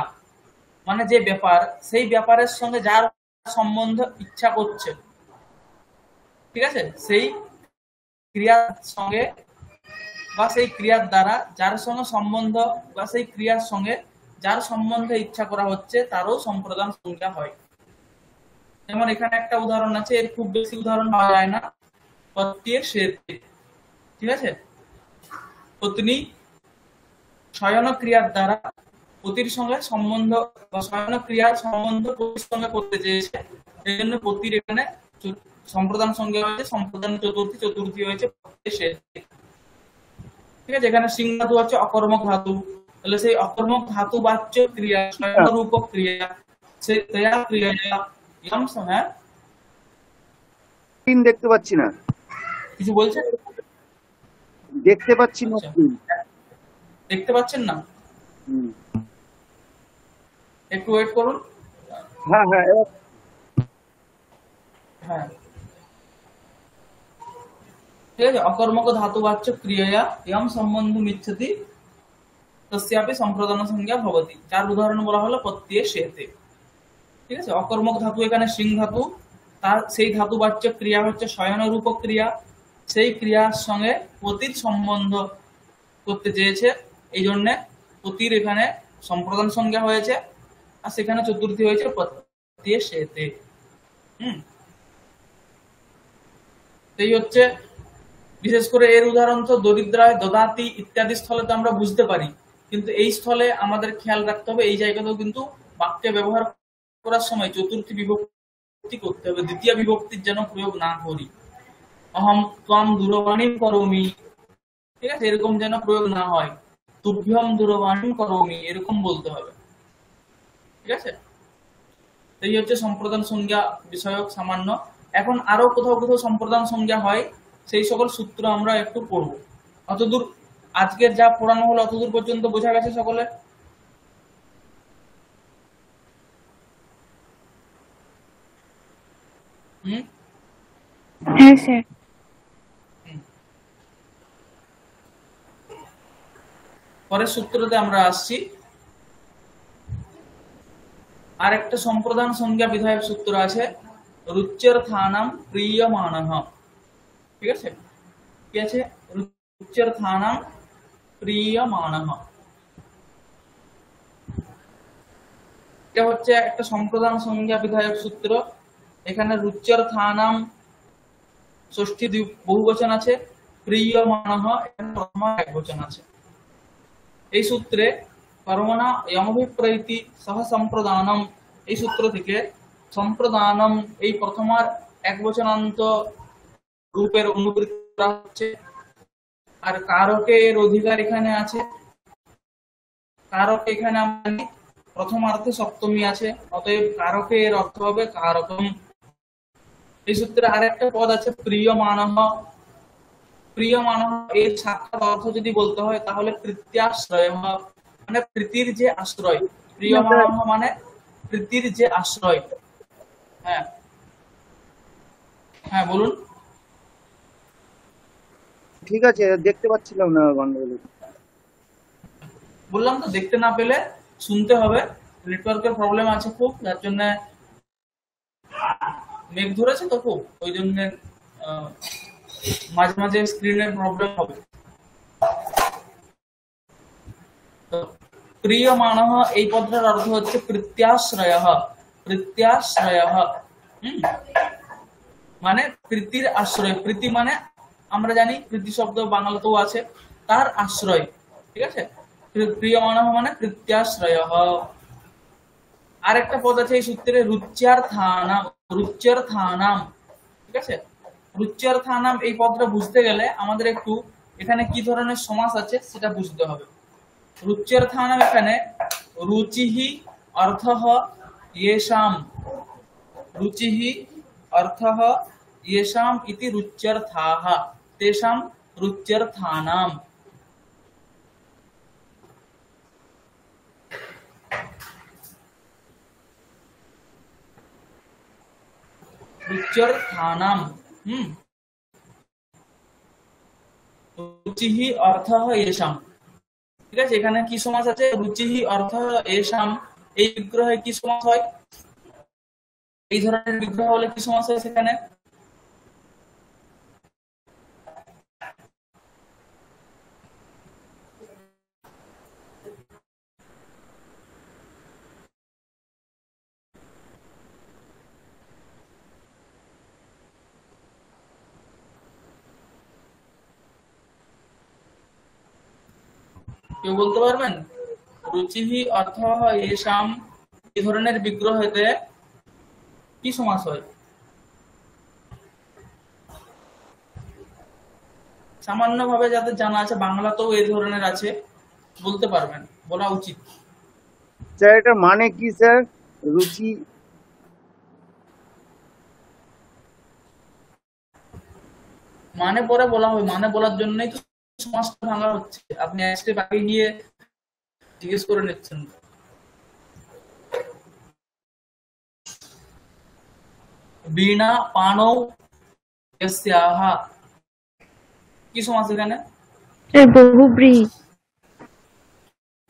Speaker 1: মানে যে ব্যাপার, সেই ব্যাপারের সঙ্গে যার সম্বন্ধ ইচ্ছা করছে, ঠিক আছে, সেই ক্রিয়ার সঙ্গে বা সেই ক্রিয়ার দ্বারা যার সঙ্গে সম্বন্ধ বা সেই ক্রিয়ার সঙ্গে যার সম্বন্ধে ইচ্ছা করা হচ্ছে তারও সম্প্রদান সংজ্ঞা হয়। যেমন এখানে একটা উদাহরণ আছে, এর খুব বেশি উদাহরণ পাওয়া যায় না, পত্নীর শেরতে। ঠিক আছে? পত্নী শয়ন ক্রিয়ার দ্বারা পতির সঙ্গে সম্বন্ধ বা শয়ন ক্রিয়ার সম্বন্ধ পতির সঙ্গে করতে চেয়েছে, এই জন্য পতির এখানে সম্প্রদান সংজ্ঞা হয়েছে, সম্প্রদান চতুর্থী, চতুর্থী হয়েছে শেষ। ঠিক আছে, এখানে সিং ধাতু হচ্ছে অকর্মক ধাতু, তাহলে সেই অকর্মক ধাতু বাচ্য ক্রিয়া, শয়ন রূপক ক্রিয়া, সেই তয়া ক্রিয়া ইয়ম হ্যাঁ
Speaker 4: স্ক্রিন দেখতে পাচ্ছি না,
Speaker 1: কিছু বলছেন?
Speaker 4: দেখতে পাচ্ছি না
Speaker 1: আচ্ছা,
Speaker 4: স্ক্রিন।
Speaker 1: দেখতে পাচ্ছেন না?
Speaker 4: হুম।
Speaker 1: একটু ওয়েট করুন।
Speaker 4: হ্যাঁ হ্যাঁ
Speaker 1: হ্যাঁ, ঠিক আছে, অকর্মক ধাতুবাচ্য ক্রিয়া ইয়ম সম্বন্ধম ইচ্ছতি তস্যাপি সম্প্রদান সংজ্ঞা ভবতি। যার উদাহরণ বলা হলো প্রত্যয়ে শেতে। ঠিক আছে, অকর্মক ধাতু এখানে সিং ধাতু, তার সেই ধাতুবাচ্য ক্রিয়া হচ্ছে শয়ন রূপক ক্রিয়া, সেই ক্রিয়ার সঙ্গে পতির সম্বন্ধ করতে চেয়েছে, এই জন্য পতির এখানে সম্প্রদান সংজ্ঞা হয়েছে, আর সেখানে চতুর্থী হয়েছে প্রত্যয়ে শেতে। এই হচ্ছে বিশেষ করে এর উদাহরণ তো দরিদ্রায় দদাতি ইত্যাদি স্থলে তো আমরা বুঝতে পারি, কিন্তু এই স্থলে আমাদের খেয়াল রাখতে হবে এই জায়গাতেও কিন্তু বাক্যে ব্যবহার করার সময় চতুর্থী বিভক্তি করতে হবে, দ্বিতীয় বিভক্তির যেন প্রয়োগ না করি। অহম ত্বম দূরবাণী করোমি, ঠিক আছে, এরকম যেন প্রয়োগ না হয়। তুভ্যম দূরবাণী করোমি এরকম বলতে হবে। ঠিক আছে, এই হচ্ছে সম্প্রদান সংজ্ঞা বিষয়ক সামান্য। এখন আরো কোথাও কোথাও সম্প্রদান সংজ্ঞা হয়, সেই সকল সূত্র আমরা একটু পড়ব। অতদূর আজকের যা পড়ানো হলো অতদূর পর্যন্ত বোঝা গেছে সকলে? হুম,
Speaker 2: হ্যাঁ স্যার।
Speaker 1: পরের সূত্রতে আমরা আসছি। আর একটা সম্প্রদান সংজ্ঞা বিধায়ক সূত্র আছে, রুচ্যর্থানাম প্রিয়মানঃ। ঠিক আছে, কি আছে? রুচ্যর্থানাম প্রিয়মানঃ, এটা হচ্ছে একটা সম্প্রদান সংজ্ঞা বিধায়ক সূত্র। এখানে রুচ্যর্থানাম ষষ্ঠী বহুবচন আছে, প্রিয়মানঃ এখানে প্রথমা একবচন আছে। এই সূত্রে কর্মণা ইয়মভিপ্রৈতি সহ সম্প্রদানম, এই সূত্র থেকে সম্প্রদানম এই প্রথমার একবচনান্ত রূপের অনুবৃত্তি করা হচ্ছে। আর কারকের অধিকার এখানে আছে, কারক এখানে আমরা প্রথমার্থে সপ্তমী আছে, অতএব কারকের অর্থ হবে কারকম। এই সূত্রে আরেকটা পদ আছে প্রিয়মানঃ। প্রিয়মানঃ এর সাক্ষাৎ অর্থ যদি বলতে হয় তাহলে প্রীত্যাশ্রয়, মানে প্রীতির যে আশ্রয়। প্রিয়মানঃ মানে প্রীতির যে আশ্রয়। হ্যাঁ হ্যাঁ বলুন।
Speaker 4: ঠিক আছে, দেখতে পাচ্ছিলাম না গন্ডগোল।
Speaker 1: বললাম তো, দেখতে না পেলে শুনতে হবে, নেটওয়ার্কের প্রবলেম আছে খুব, যার জন্য মেঘ ধরেছে তো খুব, ওই জন্য মাঝে মাঝে স্ক্রিনের প্রবলেম হবে। প্রিয়মানঃ এই পদটার অর্থ হচ্ছে প্রত্যাশ্রয়ঃ। প্রত্যাশ্রয়ঃ মানে প্রীতির আশ্রয়। প্রীতি মানে আমরা জানি প্রীতি শব্দ বাংলাতেও আছে, তার আশ্রয়। ঠিক আছে, প্রিয়মানঃ মানে প্রত্যাশ্রয়ঃ। আরেকটা পদ আছে এই সূত্রে রুচ্যার্থানাম। রুচ্যার্থানাম, ঠিক আছে, রুচ্যার্থানাম এই পদটা বুঝতে গেলে আমাদের একটু এখানে কি ধরনের সমাস আছে সেটা বুঝতে হবে। রুচ্যর্থানাম এখানে রুচিহি অর্থঃ येषाम्, রুচিহি অর্থঃ येषाम् इति রুচ্যর্থাः, तेषां রুচ্যর্থানাম। রুচ্যর্থানাম রুচিহি অর্থঃ येषाम्। ঠিক আছে, এখানে কি সমাস আছে? রুচিহি অর্থঃ येषाम्। এই বিগ্রহে কি সমাস হয়? এই ধরনের বিগ্রহ হলে কি সমাস হয় সেখানে? কেউ বলতে পারবেন? রুচিহি অর্থ এষাম এই ধরনের বিগ্রহেতে কি সমাস হয়? সামান্য ভাবে যাদের জানা আছে, বাংলাতেও এই ধরনের আছে, বলতে পারবেন, বলা উচিত।
Speaker 4: স্যার এটা মানে কি স্যার? রুচি
Speaker 1: মানে পরে বলা হবে, মানে বলার জন্যই তো সমাজটা ভাঙা হচ্ছে। আপনি এক স্টেপ আগে গিয়ে জিজ্ঞেস করে নিচ্ছেন। বীণা পাণৌ যস্যাহ কি সমাস এখানে?
Speaker 2: স্যার বহুব্রীহি।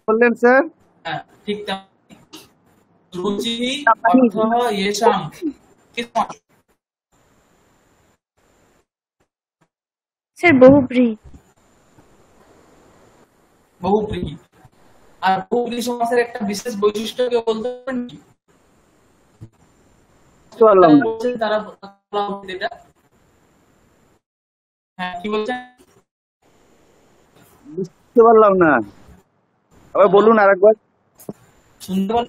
Speaker 4: বললেন স্যার?
Speaker 1: হ্যাঁ, ঠিক তেমনি রুচিহি অর্থ এষাম কি সমাস?
Speaker 2: স্যার বহুব্রীহি।
Speaker 1: বহুব্রীহি। আর বহুব্রীহি সমাসের একটা বিশেষ বৈশিষ্ট্য কেউ বলতে পারেন কি?
Speaker 4: বুঝতে পারলাম না।
Speaker 1: বলছেন তারা বলা উচিত এটা। হ্যাঁ, কি বলছেন?
Speaker 4: বুঝতে পারলাম না, আবার বলুন আরেকবার।
Speaker 1: শুনতে পান?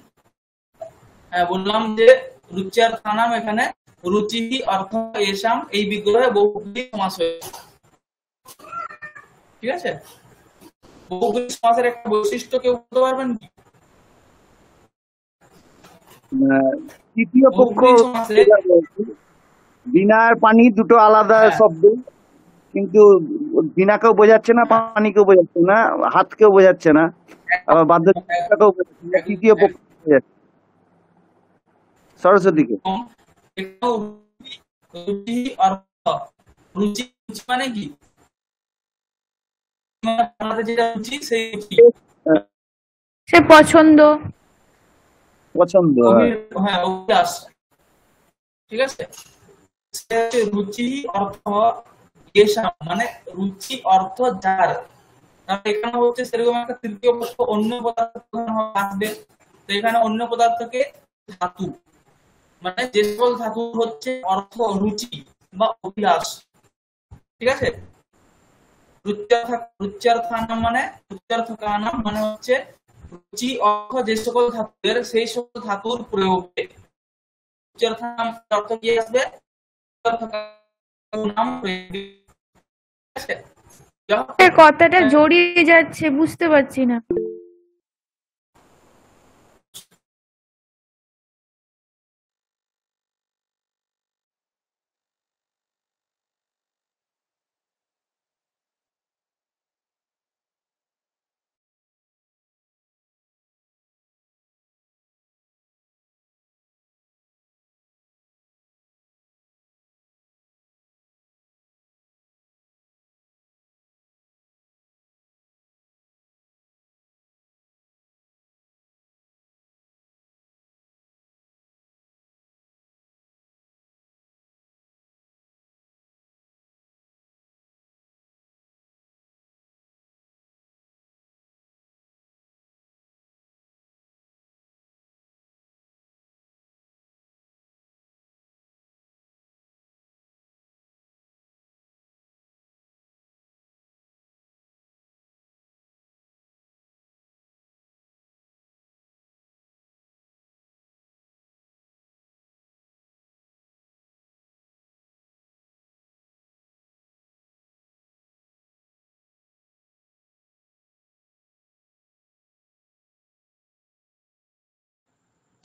Speaker 1: হ্যাঁ, বললাম যে রুচ্যার্থানাম এখানে রুচিহি অর্থ এষাম এই বিগ্রহে বহুব্রীহি সমাস হয়েছে। ঠিক আছে? বহুব্রীহি সমাসের একটা বৈশিষ্ট্য কেউ বলতে পারবেন কি?
Speaker 4: তৃতীয় পক্ষ
Speaker 1: বহুব্রীহি সমাসে
Speaker 4: বিনা আর পানি দুটো আলাদা
Speaker 1: হ্যাঁ,
Speaker 4: শব্দ, কিন্তু বিনাকেও বোঝাচ্ছে না,
Speaker 1: হ্যাঁ,
Speaker 4: পানিকেও বোঝাচ্ছে না, হাতকেও বোঝাচ্ছে না,
Speaker 1: একদম,
Speaker 4: আবার বাধ্যতাকেও বোঝাচ্ছে না, তৃতীয় পক্ষ বোঝাচ্ছে সরস্বতীকে।
Speaker 1: এখানেও রুচি অর্থ রুচি রুচি মানে কি? মানে বাংলাতে যেটা রুচি সেই রুচি।
Speaker 2: স্যার পছন্দ।
Speaker 4: পছন্দ।
Speaker 1: হ্যাঁ, অভিলাষ। ঠিক আছে? সে হচ্ছে রুচি অর্থ এষাম মানে রুচি অর্থ যার। তাহলে এখানে হচ্ছে সেরকম একটা তৃতীয় পক্ষ অন্য পদার্থ আসবে। তো এখানে অন্য পদার্থকে ধাতু, মানে যে সকল ধাতু হচ্ছে অর্থ রুচি বা অভিলাষ। ঠিক আছে? রুচ্যার্থানাম মানে হচ্ছে রুচি অর্থ যে সকল ধাতুর, সেই সকল ধাতুর প্রয়োগে রুচ্যার্থানাম অর্থ কি আসবে? নাম প্রয়োগে। ঠিক আছে?
Speaker 2: স্যার কথাটা জড়িয়ে যাচ্ছে, বুঝতে পারছি না।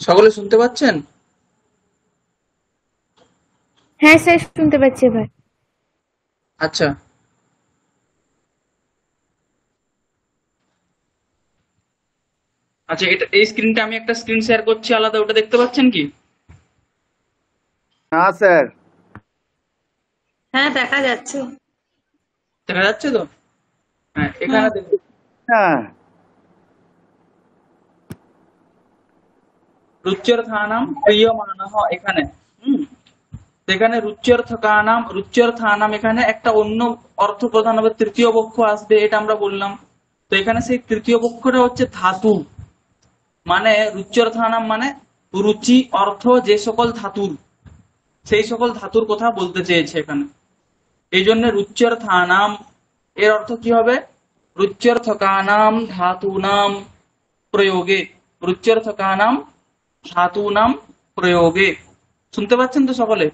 Speaker 1: সকলে শুনতে পাচ্ছেন?
Speaker 2: হ্যাঁ স্যার, শুনতে পাচ্ছি এবার।
Speaker 1: আচ্ছা, আচ্ছা, এটা এই স্ক্রিনটা আমি একটা স্ক্রিন শেয়ার করছি আলাদা, ওটা দেখতে পাচ্ছেন কি?
Speaker 4: না স্যার।
Speaker 3: হ্যাঁ, দেখা যাচ্ছে।
Speaker 1: দেখা যাচ্ছে তো? হ্যাঁ, এখানে
Speaker 3: হুম।
Speaker 1: দেখুন
Speaker 4: হ্যাঁ,
Speaker 1: রুচ্যর্থানাম প্রিয়মানঃ এখানে। হুম, তো এখানে রুচ্যর্থানাম এখানে একটা অন্য অর্থ প্রধান হবে, তৃতীয় পক্ষ আসবে, এটা আমরা বললাম। তো এখানে সেই তৃতীয় পক্ষটা হচ্ছে ধাতু, মানে রুচ্যর্থানাম মানে রুচি অর্থ যে সকল ধাতুর, সেই সকল ধাতুর কথা বলতে চেয়েছে এখানে। এই জন্য রুচ্যর্থানাম এর অর্থ কি হবে? রুচ্যর্থকানাম ধাতুনাম প্রয়োগে, রুচ্যর্থকানাম ধাতুনাম প্রয়োগে। শুনতে পাচ্ছেন তো সকলে?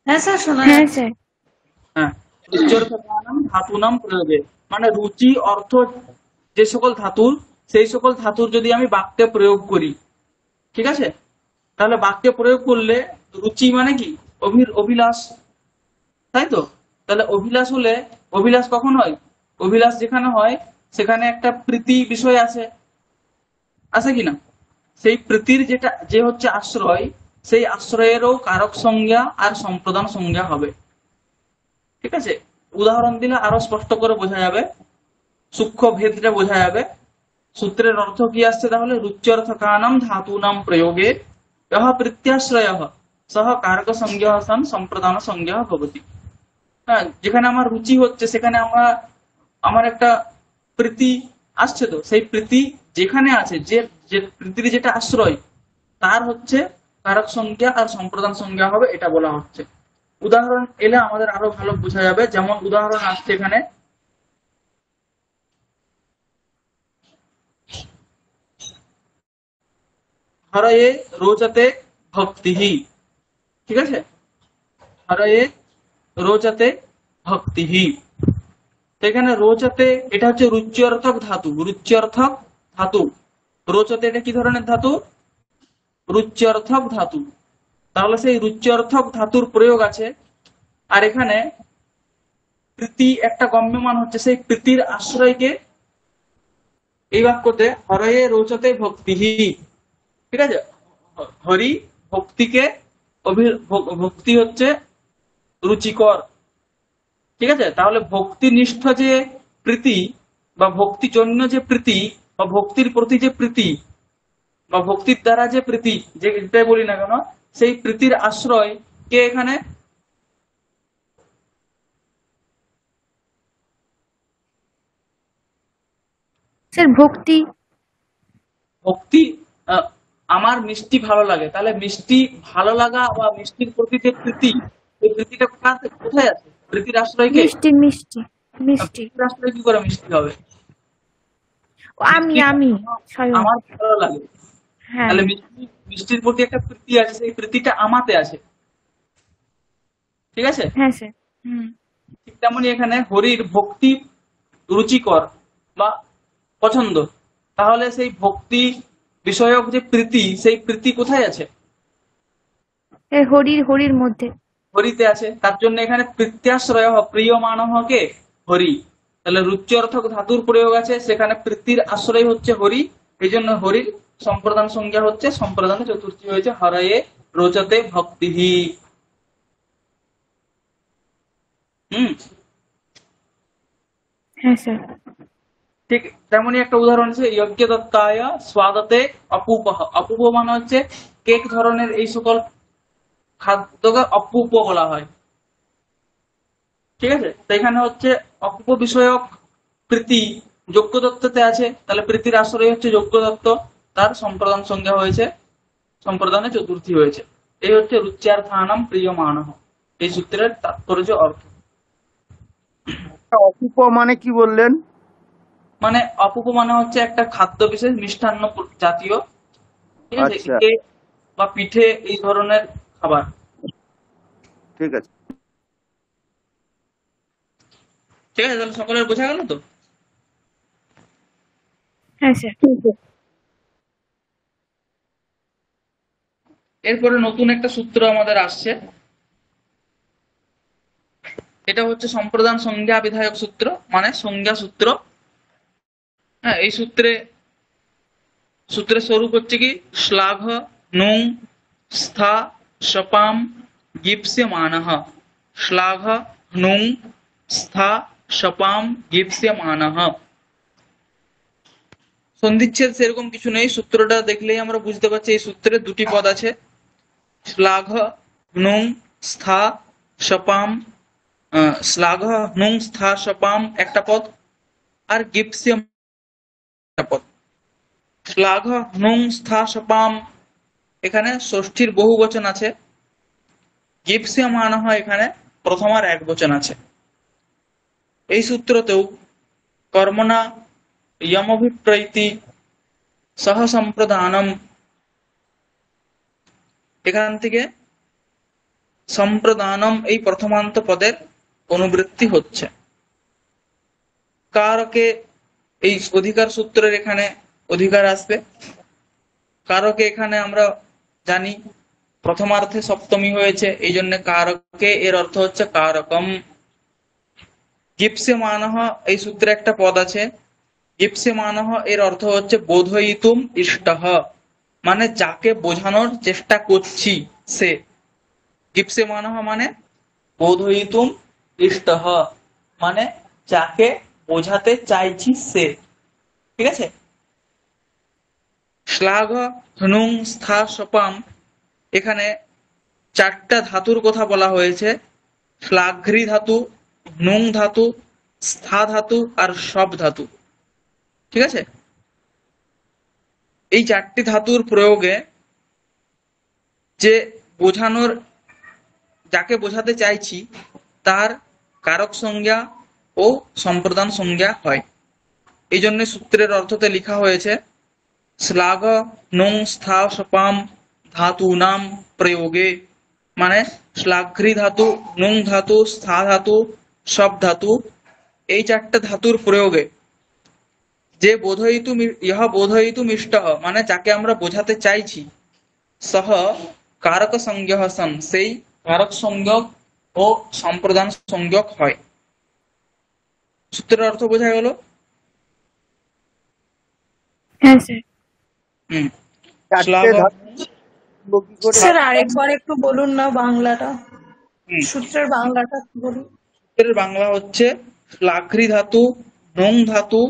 Speaker 3: হ্যাঁ স্যার, শোনা
Speaker 2: হ্যাঁ
Speaker 3: যাচ্ছে।
Speaker 2: স্যার।
Speaker 1: হ্যাঁ, রুচ্যর্থকানাম ধাতুনাম প্রয়োগে, মানে রুচি অর্থ যে সকল ধাতুর, সেই সকল ধাতুর যদি আমি বাক্যে প্রয়োগ করি, ঠিক আছে, তাহলে বাক্যে প্রয়োগ করলে রুচি মানে কি অভিলাষ, তাই তো? তাহলে অভিলাষ হলে, অভিলাষ কখন হয়? অভিলাষ যেখানে হয় সেখানে একটা প্রীতি বিষয় আছে, আছে কিনা? সেই প্রীতির যেটা যে হচ্ছে আশ্রয়, সেই আশ্রয়েরও কারক সংজ্ঞা আর সম্প্রদান সংজ্ঞা হবে। ঠিক আছে, উদাহরণ দিলে আরো স্পষ্ট করে বোঝা যাবে, সূক্ষ্ম ভেদটা বোঝা যাবে। সূত্রের অর্থ কি আসছে তাহলে? রুচ্যর্থকানাম ধাতুনাম প্রয়োগে ইহ প্রত্যাশ্রয়ঃ সহ কারক সংজ্ঞা সন সম্প্রদান সংজ্ঞা ভবতি। হ্যাঁ, যেখানে আমার রুচি হচ্ছে সেখানে আমার একটা প্রীতি আসছে, তো সেই প্রীতি যেখানে আছে, যে যে প্রীতির যেটা আশ্রয়, তার হচ্ছে কারক সংজ্ঞা আর সম্প্রদান সংজ্ঞা হবে, এটা বলা হচ্ছে। উদাহরণ এলে আমাদের আরো ভালো বোঝা যাবে। যেমন উদাহরণ আসছে এখানে, হরয়ে রোচতে ভক্তিহি, ঠিক আছে, হরয়ে রোচতে ভক্তিহি। তো এখানে রোচতে এটা হচ্ছে রুচ্যর্থক ধাতু, রুচ্যর্থক ধাতু। রোচতে এটা কি ধরনের ধাতু? রুচ্যর্থক ধাতু। তাহলে সেই রুচ্যর্থক ধাতুর প্রয়োগ আছে, আর এখানে প্রীতি একটা গম্যমান হচ্ছে, সেই প্রীতির আশ্রয়কে এই বাক্যতে হরয়ে রোচতে ভক্তিহি, ঠিক আছে, হরি ভক্তিকে, ভক্তি হচ্ছে রুচিকর, ঠিক আছে। তাহলে ভক্তিনিষ্ঠ যে প্রীতি বা ভক্তিজন্য যে প্রীতি বা ভক্তির প্রতি যে প্রীতি বা ভক্তির দ্বারা যে প্রীতি, যেটাই বলি না কেন, সেই প্রীতির আশ্রয় কে এখানে?
Speaker 2: স্যার ভক্তি।
Speaker 1: ভক্তি। আহ, আমার মিষ্টি ভালো লাগে, তাহলে মিষ্টি ভালো লাগা বা মিষ্টির প্রতি যে প্রীতি, সেই প্রীতিটা কোথায় আছে? প্রীতির আশ্রয় কে?
Speaker 2: মিষ্টি মিষ্টি মিষ্টি।
Speaker 1: প্রীতির আশ্রয় কি করে মিষ্টি হবে?
Speaker 2: ও, আমি
Speaker 1: মিষ্টি
Speaker 2: আমি স্বয়ং।
Speaker 1: আমার ভালো লাগে,
Speaker 2: হ্যাঁ।
Speaker 1: তাহলে মিষ্টির প্রতি একটা প্রীতি আছে, সেই প্রীতিটা আমাতে আছে, ঠিক আছে।
Speaker 2: হ্যাঁ স্যার। হুম।
Speaker 1: ঠিক তেমনি এখানে হরির ভক্তি রুচিকর বা পছন্দ, তাহলে সেই ভক্তি বিষয়ক যে প্রীতি, সেই প্রীতি কোথায় আছে?
Speaker 2: এই হরির হরির মধ্যে।
Speaker 1: হরিতে আছে। তার জন্য এখানে প্রীত্যাশ্রয় প্রিয়মানহ কে? হরি। তাহলে রুচ্যর্থক ধাতুর প্রয়োগ আছে, সেখানে প্রীতির আশ্রয় হচ্ছে হরি, এই জন্য হরির সম্প্রদান সংজ্ঞা হচ্ছে, সম্প্রদান চতুর্থী হয়েছে হরয়ে রোচতে ভক্তিহি।
Speaker 2: হ্যাঁ স্যার।
Speaker 1: ঠিক তেমনি একটা উদাহরণ আছে, যজ্ঞ দত্তায় স্বাদতে অপূপঃ। অপূপ মানে হচ্ছে কেক ধরনের এই সকল খাদ্যকে অপূপ বলা হয়, ঠিক আছে। তো এখানে হচ্ছে অপূপ বিষয়ক প্রীতি যজ্ঞদত্ততে আছে, তাহলে প্রীতির আশ্রয় হচ্ছে যজ্ঞদত্ত, তার সম্প্রদান সংজ্ঞা হয়েছে, সম্প্রদানে চতুর্থী হয়েছে। এই হচ্ছে রুচ্যার্থানাম প্রিয়মানঃ, এই সূত্রের তাৎপর্য অর্থ।
Speaker 4: অপুপ মানে কি বললেন?
Speaker 1: মানে অপূপ মানে হচ্ছে একটা খাদ্য বিশেষ, মিষ্টান্ন জাতীয়, ঠিক আছে,
Speaker 4: আচ্ছা,
Speaker 1: কেক বা পিঠে এই ধরনের খাবার।
Speaker 4: ঠিক আছে।
Speaker 1: ঠিক আছে, তাহলে সকলের বোঝা গেল তো?
Speaker 2: হ্যাঁ স্যার।
Speaker 1: এরপরে নতুন একটা সূত্র আমাদের আসছে, এটা হচ্ছে সম্প্রদান সংজ্ঞা বিধায়ক সূত্র, মানে সংজ্ঞা সূত্র। হ্যাঁ, এই সূত্রের স্বরূপ হচ্ছে কি, শ্লাঘ নুং স্থা শপাম গীপ্স্যমানঃ। শ্লাঘ নুং স্থা শপাম গীপ্স্যমানঃ। সন্ধিচ্ছেদ সেরকম কিছু নেই, সূত্রটা দেখলেই আমরা বুঝতে পারছি এই সূত্রে দুটি পদ আছে, শ্লাঘ নুং স্থা শপাম। শ্লাঘ নুং স্থা শপাম একটা পদ, আর গীপ্স্য একটা পদ। শ্লাঘ নুং স্থা শপাম এখানে ষষ্ঠীর বহু বচন আছে, গীপ্স্যমানঃ এখানে প্রথমার এক বচন আছে। এই সূত্রতেও কর্মনা यमभिप्रैति सह সম্প্রদানম, এখান থেকে সম্প্রদানম এই প্রথমান্ত পদের অনুবৃত্তি হচ্ছে। কারকে এই অধিকার সূত্রের এখানে অধিকার আসবে। কারকে এখানে আমরা জানি প্রথমার্থে সপ্তমী হয়েছে, এই জন্য কারকে এর অর্থ হচ্ছে কারকম। গিপ্সমানঃ এই সূত্রে একটা পদ আছে, গিপ্সমানঃ এর অর্থ হচ্ছে বোধয়িতুম ইষ্টঃ, মানে যাকে বোঝানোর চেষ্টা করছি সে। গিপ্সমানঃ মানে বোধয়িতুম ইষ্টঃ, মানে যাকে বোঝাতে চাইছি সে। ঠিক আছে। শ্লাঘ হনুং স্থা সপাম, এখানে চারটা ধাতুর কথা বলা হয়েছে, শ্লাঘ্রি ধাতু, নুং ধাতু, স্থা ধাতু আর সব ধাতু। ঠিক আছে। এই চারটি ধাতুর প্রয়োগে যে বোঝানোর, যাকে বোঝাতে চাইছি তার কারক সংজ্ঞা ও সম্প্রদান সংজ্ঞা হয়। এই জন্য সূত্রের অর্থতে লেখা হয়েছে শ্লাঘ নুং স্থা সপাম ধাতুনাম প্রয়োগে, মানে শ্লাঘ্রি ধাতু, নুং ধাতু, স্থা ধাতু, সব ধাতু, এই চারটা ধাতুর প্রয়োগে যে বোধয়িতুম ইহ বোধয়িতুম ইষ্টঃ, মানে যাকে আমরা বোঝাতে চাইছি, সহ কারক সংজ্ঞক সন, সেই কারক সংজ্ঞক ও সম্প্রদান সংজ্ঞক হয়। সূত্রের অর্থ বোঝা গেল?
Speaker 2: হ্যাঁ স্যার।
Speaker 4: চারটে ধাতু কি করে?
Speaker 3: স্যার আরেকবার একটু বলুন না বাংলাটা, সূত্রের বাংলাটা বলুন।
Speaker 1: সূত্রের বাংলা হচ্ছে শ্লাঘ্রি ধাতু, নুং ধাতু,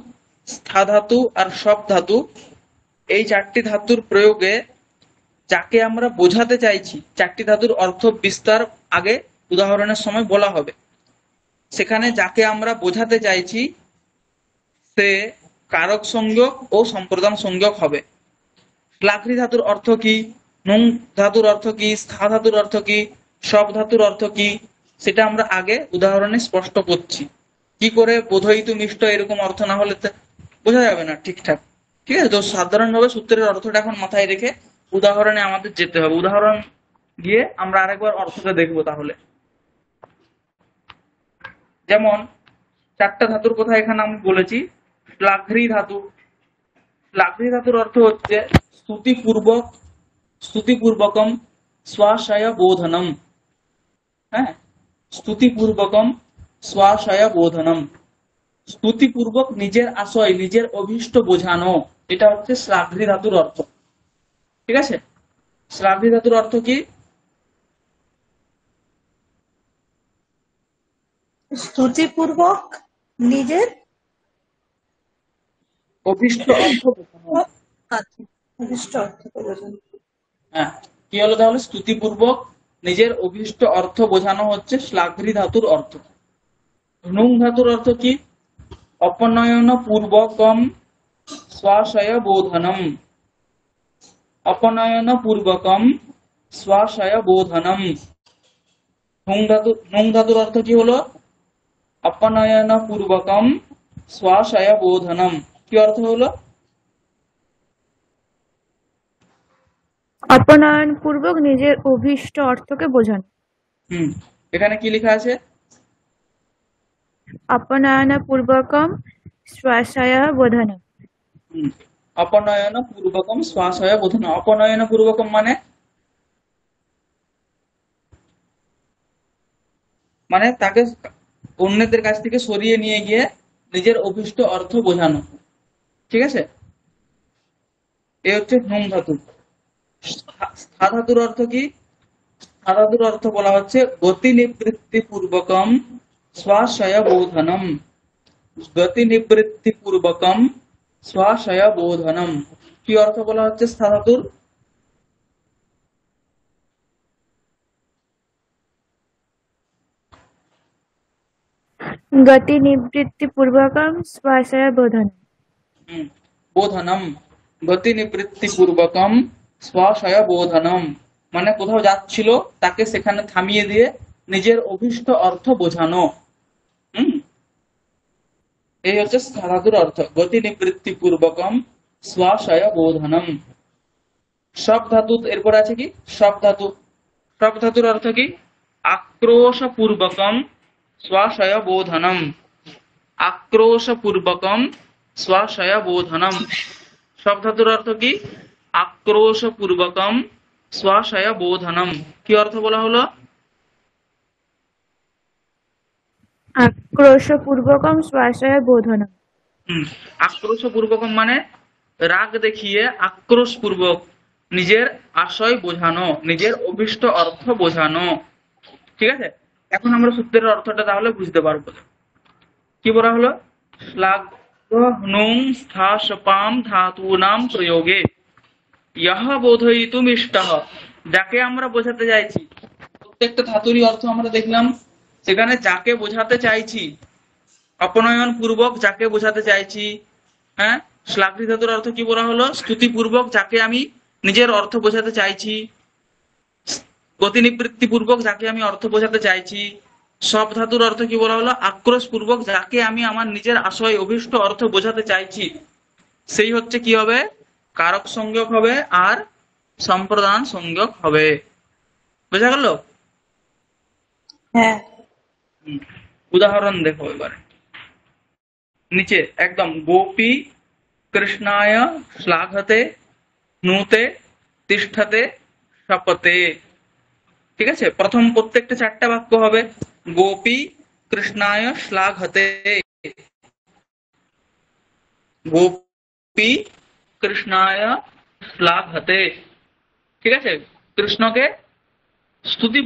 Speaker 1: স্থা ধাতু আর সব ধাতু, এই চারটি ধাতুর প্রয়োগে যাকে আমরা বোঝাতে চাইছি, চারটি ধাতুর অর্থ বিস্তার আগে উদাহরণের সময় বলা হবে। সেখানে যাকে আমরা বোঝাতে চাইছি সে কারক সংজ্ঞক ও সম্প্রদান সংজ্ঞক হবে। শ্লাঘ্রি ধাতুর অর্থ কি, নুং ধাতুর অর্থ কি, স্থা ধাতুর অর্থ কি, সব ধাতুর অর্থ কি, সেটা আমরা আগে উদাহরণে স্পষ্ট করছি। কি করে বোধয়িতুম ইষ্ট এরকম অর্থ না হলে বোঝা যাবে না ঠিকঠাক। ঠিক আছে। তো সাধারণভাবে সূত্রের অর্থটা এখন মাথায় রেখে উদাহরণে আমাদের যেতে হবে। উদাহরণ গিয়ে আমরা আরেকবার অর্থটা দেখবো তাহলে। যেমন চারটা ধাতুর কথা এখানে আমি বলেছি। শ্লাঘ্রি ধাতু, শ্লাঘ্রি ধাতুর অর্থ হচ্ছে স্তুতিপূর্বক, স্তুতিপূর্বকম স্বাশয় বোধনম। হ্যাঁ, স্তুতিপূর্বকম স্বাশয় বোধনম, স্তুতিপূর্বক নিজের আশয়, নিজের অভীষ্ট বোঝানো, এটা হচ্ছে শ্লাঘ্রি ধাতুর অর্থ। ঠিক আছে। শ্লাঘ্রি ধাতুর অর্থ কি?
Speaker 3: স্তুতিপূর্বক নিজের
Speaker 1: অভীষ্ট অর্থ বোঝানো।
Speaker 3: আচ্ছা, অভীষ্ট অর্থকে বোঝানো।
Speaker 1: হ্যাঁ, কি হলো তাহলে? স্তুতিপূর্বক নিজের অভীষ্ট অর্থ বোঝানো হচ্ছে শ্লাঘ্রি ধাতুর অর্থ। নুং ধাতুর অর্থ কি? অপনয়ন পূর্বকম স্বাশয় বোধনম, অপনয়ন পূর্বকম স্বাশয় বোধনম। নুং ধাতুর অর্থ কি হলো? অপনয়ন পূর্বকম স্বাশয় বোধনম। কি অর্থ হলো?
Speaker 2: অপনয়ন পূর্বক নিজের অভীষ্ট অর্থকে বোঝানো।
Speaker 1: এখানে কি লেখা আছে?
Speaker 2: অপনয়ন পূর্বকম স্বাশয় বোধনম।
Speaker 1: অপনয়ন পূর্বকম স্বাশয় বোধনম। অপনয়ন পূর্বকম মানে মানে তাকে অন্যদের কাছ থেকে সরিয়ে নিয়ে গিয়ে নিজের অভীষ্ট অর্থ বোঝানো। ঠিক আছে। এই হচ্ছে নুং ধাতু। স্থা ধাতুর অর্থ কি? স্থা ধাতুর অর্থ বলা হচ্ছে গতি নিবৃত্তি পূর্বকম স্বাশয় বোধনম, গতি নিবৃত্তি পূর্বকম স্বাশয় বোধনম। কি অর্থ বলা হচ্ছে স্থা ধাতুর?
Speaker 2: গতি নিবৃত্তি পূর্বকম স্বাশয় বোধনম।
Speaker 1: বোধনম, গতি নিবৃত্তি পূর্বকম স্বাশয় বোধনম, মানে কোথাও যাচ্ছিল তাকে সেখানে থামিয়ে দিয়ে নিজের অভীষ্ট অর্থ বোঝানো। এই হচ্ছে ধাতুর অর্থ, গতি নিবৃত্তি পূর্বকম স্বাশয় বোধনম। সব ধাতু, এরপর আছে কি সব ধাতু। সব ধাতুর অর্থ কি? আক্রোশ পূর্বকম স্বাশয় বোধনম। আক্রোশ পূর্বকম স্বাশয় বোধনম। সব ধাতুর অর্থ কি? আক্রোশ পূর্বকম স্বাশয় বোধনম। কি অর্থ বলা হলো?
Speaker 2: আক্রোশপূর্বকম শ্বাসয় বোধনম।
Speaker 1: আক্রোশ পূর্বকম মানে রাগ দেখিয়ে আক্রোশ পূর্বক নিজের আশয় বোঝানো, নিজের অভিষ্ট অর্থ বোঝানো। ঠিক আছে, এখন আমরা সূত্রের অর্থটা তাহলে বুঝতে পারবো। কি বলা হলো? শ্লাঘ নুং স্থা সপাম ধাতুনাম প্রয়োগে ইহ বোধয়িতুম ইষ্টঃ। যাকে আমরা বোঝাতে চাইছি, প্রত্যেকটা ধাতুরই অর্থ আমরা দেখলাম। সেখানে যাকে বোঝাতে চাইছি, অপনয়ন পূর্বক যাকে বোঝাতে চাইছি। হ্যাঁ, শ্লাঘ্রি ধাতুর অর্থ কি বলা হলো? স্তুতি পূর্বক যাকে আমি নিজের অর্থ বোঝাতে চাইছি, গতি নিবৃত্তি পূর্বক যাকে আমি অর্থ বোঝাতে চাইছি। সব ধাতুর অর্থ কি বলা হলো? আক্রোশ পূর্বক যাকে আমি আমার নিজের আশয় অভিষ্ট অর্থ বোঝাতে চাইছি। সেই হচ্ছে কি হবে? কারক সংযোগ হবে আর সম্প্রদান সংযোগ হবে। বোঝা গেল?
Speaker 3: হ্যাঁ।
Speaker 1: উদাহরণ দেখো এবারে নিচে একদম, গোপী কৃষ্ণায় শ্লাঘতে নুতে তিষ্ঠতে শপতে। ঠিক আছে, প্রথম প্রত্যেকটা চারটা বাক্য হবে গোপী কৃষ্ণায় শ্লাঘতে। গোপী কৃষ্ণায় শ্লাঘতে। ঠিক আছে, কৃষ্ণকে স্তুতি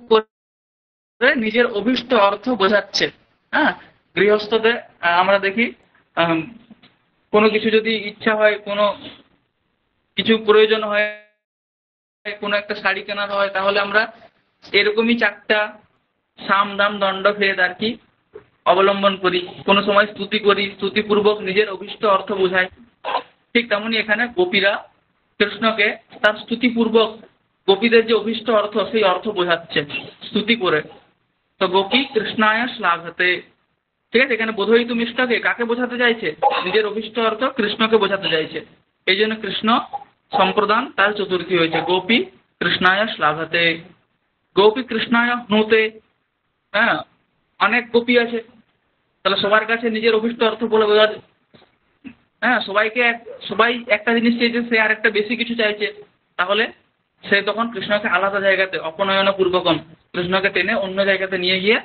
Speaker 1: করে নিজের অভিষ্ট অর্থ বোঝাচ্ছে। হ্যাঁ, গৃহস্থদের আমরা দেখি কোনো কিছু যদি ইচ্ছা হয়, কোনো কিছু প্রয়োজন হয়, কোনো একটা শাড়ি কেনার হয়, তাহলে আমরা এরকমই চারটা সাম দাম দণ্ড ভেদ আর কি অবলম্বন করি। কোনো সময় স্তুতি করি, স্তুতিপূর্বক নিজের অভিষ্ট অর্থ বোঝাই। ঠিক তেমনি এখানে গোপীরা কৃষ্ণকে তার স্তুতিপূর্বক গোপীদের যে অভিষ্ট অর্থ, সেই অর্থ বোঝাচ্ছে স্তুতি করে। তো গোপী কৃষ্ণায় শ্লাঘতে। ঠিক আছে, এখানে বোধয়িতুম মিষ্টকে কাকে বোঝাতে চাইছে? নিজের অভিষ্ট অর্থ কৃষ্ণকে বোঝাতে চাইছে। এই জন্য কৃষ্ণ সম্প্রদান তার চতুর্থী হয়েছে, গোপী কৃষ্ণায় শ্লাঘতে। গোপী কৃষ্ণায় নুতে। হ্যাঁ, অনেক গোপী আছে, তাহলে সবার কাছে নিজের অভিষ্ট অর্থ বলে বোঝা। হ্যাঁ, সবাই একটা জিনিস চাইছে, সে আর একটা বেশি কিছু চাইছে, তাহলে সে তখন কৃষ্ণকে আলাদা জায়গাতে অপনয়ন পূর্বকম কৃষ্ণকে টেনে অন্য জায়গাতে নিয়ে গিয়ে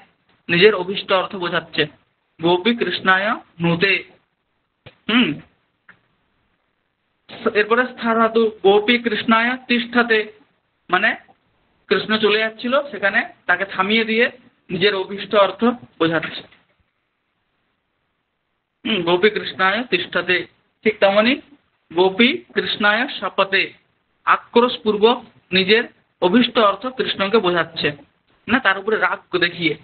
Speaker 1: নিজের অভিষ্ট অর্থ বোঝাচ্ছে। গোপী কৃষ্ণায় নুতে। হুম, এরপরে স্থা ধাতু, গোপী কৃষ্ণায় তিষ্ঠতে, মানে কৃষ্ণ চলে যাচ্ছিল, সেখানে তাকে থামিয়ে দিয়ে নিজের অভিষ্ট অর্থ বোঝাচ্ছে। গোপী কৃষ্ণায় তিষ্ঠতে। ঠিক তেমনি গোপী কৃষ্ণায় শপথে, আক্রোশ পূর্বক নিজের অভিষ্ট অর্থ কৃষ্ণকে বোঝাচ্ছে না, তার উপরে রাগ দেখিয়ে।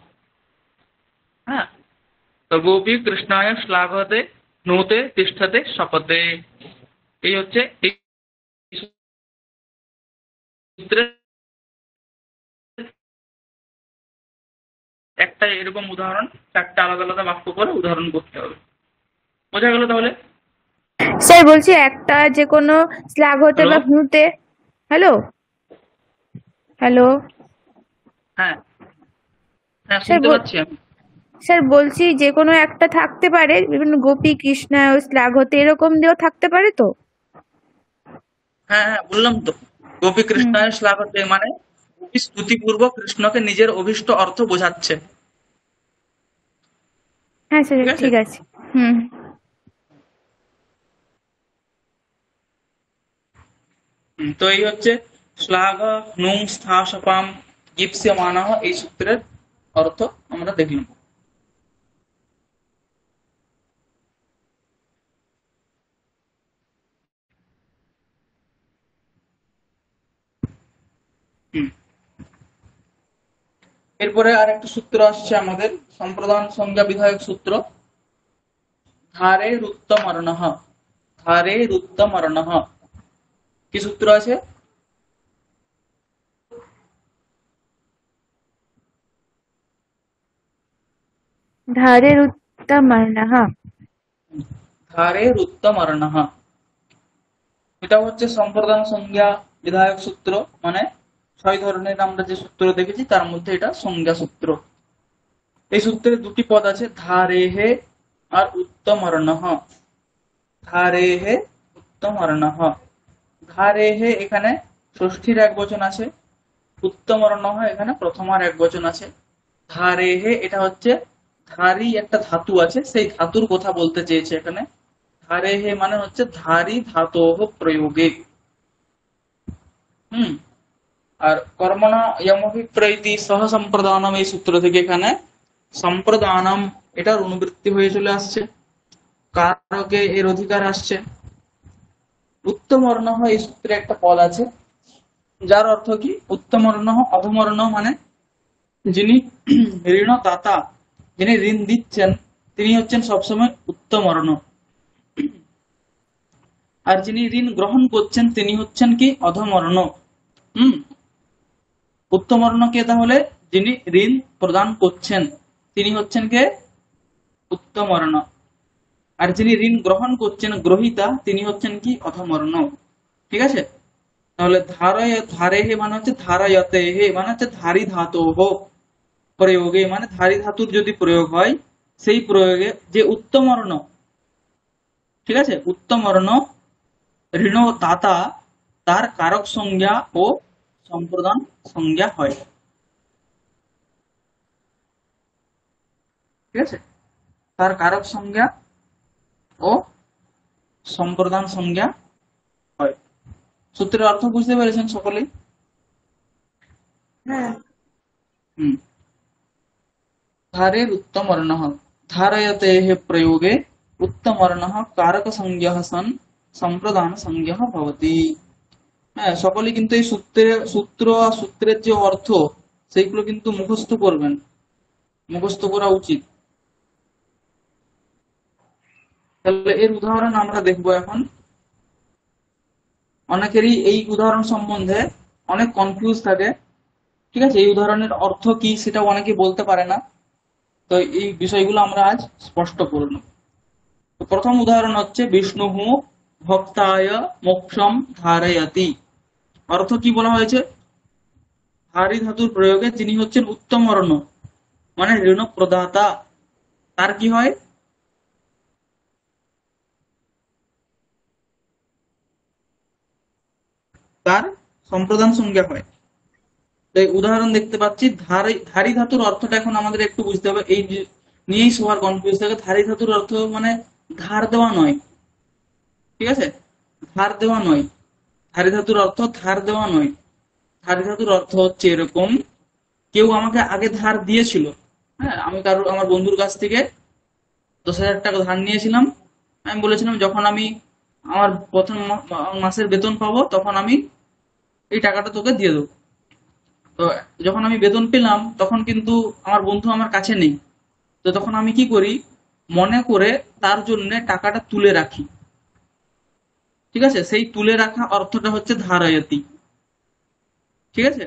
Speaker 1: হ্যাঁ, তো গোপী কৃষ্ণায় শ্লাঘতে নুতে তিষ্ঠতে শপথে। এই হচ্ছে এই সূত্রের একটা এরকম উদাহরণ, চারটা আলাদা আলাদা বাক্য করে উদাহরণ করতে হবে। বোঝা গেল তাহলে?
Speaker 2: স্যার বলছি একটা যে কোনো স্ল্যাগ হতে
Speaker 1: হ্যালো,
Speaker 2: বা হুতে। হ্যালো হ্যালো
Speaker 1: হ্যাঁ হ্যাঁ,
Speaker 2: স্যার
Speaker 1: শুনতে পাচ্ছি আমি।
Speaker 2: স্যার বলছি যে কোনো একটা থাকতে পারে, বিভিন্ন গোপী কৃষ্ণা ও স্ল্যাগ হতে এরকম দিয়েও থাকতে পারে তো?
Speaker 1: হ্যাঁ হ্যাঁ, বললাম তো, গোপী
Speaker 2: হুম,
Speaker 1: কৃষ্ণায় শ্লাঘতে মানে গোপী স্তুতিপূর্বক কৃষ্ণকে নিজের অভিষ্ট অর্থ বোঝাচ্ছে।
Speaker 2: হ্যাঁ স্যার
Speaker 1: ঠিক আছে।
Speaker 2: ঠিক আছে। হুম।
Speaker 1: তো এই হচ্ছে শ্লাঘ নুং স্থা সপাম গীপ্স্যমানঃ, এই সূত্রের অর্থ আমরা দেখলাম। হুম, এরপরে আর একটা সূত্র আসছে আমাদের, সম্প্রদান সংজ্ঞা বিধায়ক সূত্র। ধারে রুত্তমর্ণঃ। ধারে রুত্তমর্ণঃ, কি সূত্র আছে?
Speaker 2: ধারের উত্তমর্ণः।
Speaker 1: ধারের উত্তমর্ণः, এটা হচ্ছে সম্প্রদান সংজ্ঞা বিধায়ক সূত্র, মানে 6 ধরনের আমরা যে সূত্র দেখেছি তার মধ্যে এটা সংজ্ঞা সূত্র। এই সূত্রে দুটি পদ আছে, ধারেহে আর উত্তমর্ণঃ। ধারেহে উত্তমর্ণঃ। ধারেহে এখানে ষষ্ঠীর এক বচন আছে, উত্তমর্ণঃ এখানে প্রথমার এক বচন আছে। ধারেহে এটা হচ্ছে ধারি একটা ধাতু আছে, সেই ধাতুর কথা বলতে চেয়েছে এখানে। ধারেহে মানে হচ্ছে ধারি ধাতোহ প্রয়োগে। আর কর্মণা ইয়মভিপ্রেতি সহ সম্প্রদানম, এই সূত্র থেকে এখানে সম্প্রদানম এটার অনুবৃত্তি হয়ে চলে আসছে, কারকে এর অধিকার আসছে। উত্তমর্ণ এই সূত্রে একটা পদ আছে যার অর্থ কি, উত্তমর্ণ অধমর্ণ মানে যিনি ঋণদাতা, যিনি ঋণ দিচ্ছেন তিনি হচ্ছেন সবসময় উত্তমর্ণ, আর যিনি ঋণ গ্রহণ করছেন তিনি হচ্ছেন কি অধমর্ণ। উত্তমর্ণ কে, তাহলে যিনি ঋণ প্রদান করছেন তিনি হচ্ছেন কে উত্তমর্ণ, আর যিনি ঋণ গ্রহণ করছেন গ্রহীতা তিনি হচ্ছেন কি অধমর্ণ। ঠিক আছে, তাহলে ধারেহে মানে হচ্ছে ধারায়তেহে মানে হচ্ছে ধারি ধাতোহ প্রয়োগে, মানে ধারি ধাতুর যদি প্রয়োগ হয় সেই প্রয়োগে যে উত্তমর্ণ, ঠিক আছে, উত্তমর্ণ ঋণদাতা তার কারক সংজ্ঞা ও সম্প্রদান সংজ্ঞা হয়। ঠিক আছে, তার কারক সংজ্ঞা ও সম্প্রদান সংজ্ঞা হয়। সূত্রের অর্থ বুঝতে পেরেছেন সকলেই?
Speaker 3: হ্যাঁ।
Speaker 1: ধারের উত্তমর্ণ ধারয়তেহ প্রয়োগে উত্তমর্ণ কারক সংজ্ঞা সন সম্প্রদান সংজ্ঞা ভবতি। হ্যাঁ, সকলেই কিন্তু এই সূত্রের যে অর্থ সেইগুলো কিন্তু মুখস্থ করবেন, মুখস্থ করা উচিত। তাহলে এর উদাহরণ আমরা দেখব এখন। অনেকেরই এই উদাহরণ সম্বন্ধে অনেক কনফিউজ থাকে। ঠিক আছে, এই উদাহরণের অর্থ কি সেটা অনেকে বলতে পারে না, তো এই বিষয়গুলো আমরা আজ স্পষ্ট করব। তো প্রথম উদাহরণ হচ্ছে বিষ্ণুঃ ভক্তায় মোক্ষম ধারয়তি। অর্থ কি বলা হয়েছে, ধারি ধাতুর প্রয়োগে যিনি হচ্ছেন উত্তমর্ণ মানে ঋণ প্রদাতা, তার কি হয়, তার সম্প্রদান সংজ্ঞা হয়। তো উদাহরণ দেখতে পাচ্ছি, ধারি ধাতুর অর্থটা এখন আমাদের একটু বুঝতে হবে, এই নিয়েই সবার কনফিউজ থাকে। ধারি ধাতুর অর্থ মানে ধার দেওয়া নয়, ঠিক আছে, ধার দেওয়া নয়। ধারি ধাতুর অর্থ ধার দেওয়া নয়। ধারি ধাতুর অর্থ হচ্ছে এরকম, কেউ আমাকে আগে ধার দিয়েছিল, হ্যাঁ, আমি আমার বন্ধুর কাছ থেকে 10,000 টাকা ধার নিয়েছিলাম। আমি বলেছিলাম যখন আমি আমার প্রথম মাসের বেতন পাবো তখন আমি এই টাকাটা তোকে দিয়ে দেবো। তো যখন আমি বেতন পেলাম তখন কিন্তু আমার বন্ধু আমার কাছে নেই, তো তখন আমি কি করি, মনে করে তার জন্য টাকাটা তুলে রাখি। ঠিক আছে, সেই তুলে রাখা অর্থটা হচ্ছে ধারয়তি। ঠিক আছে,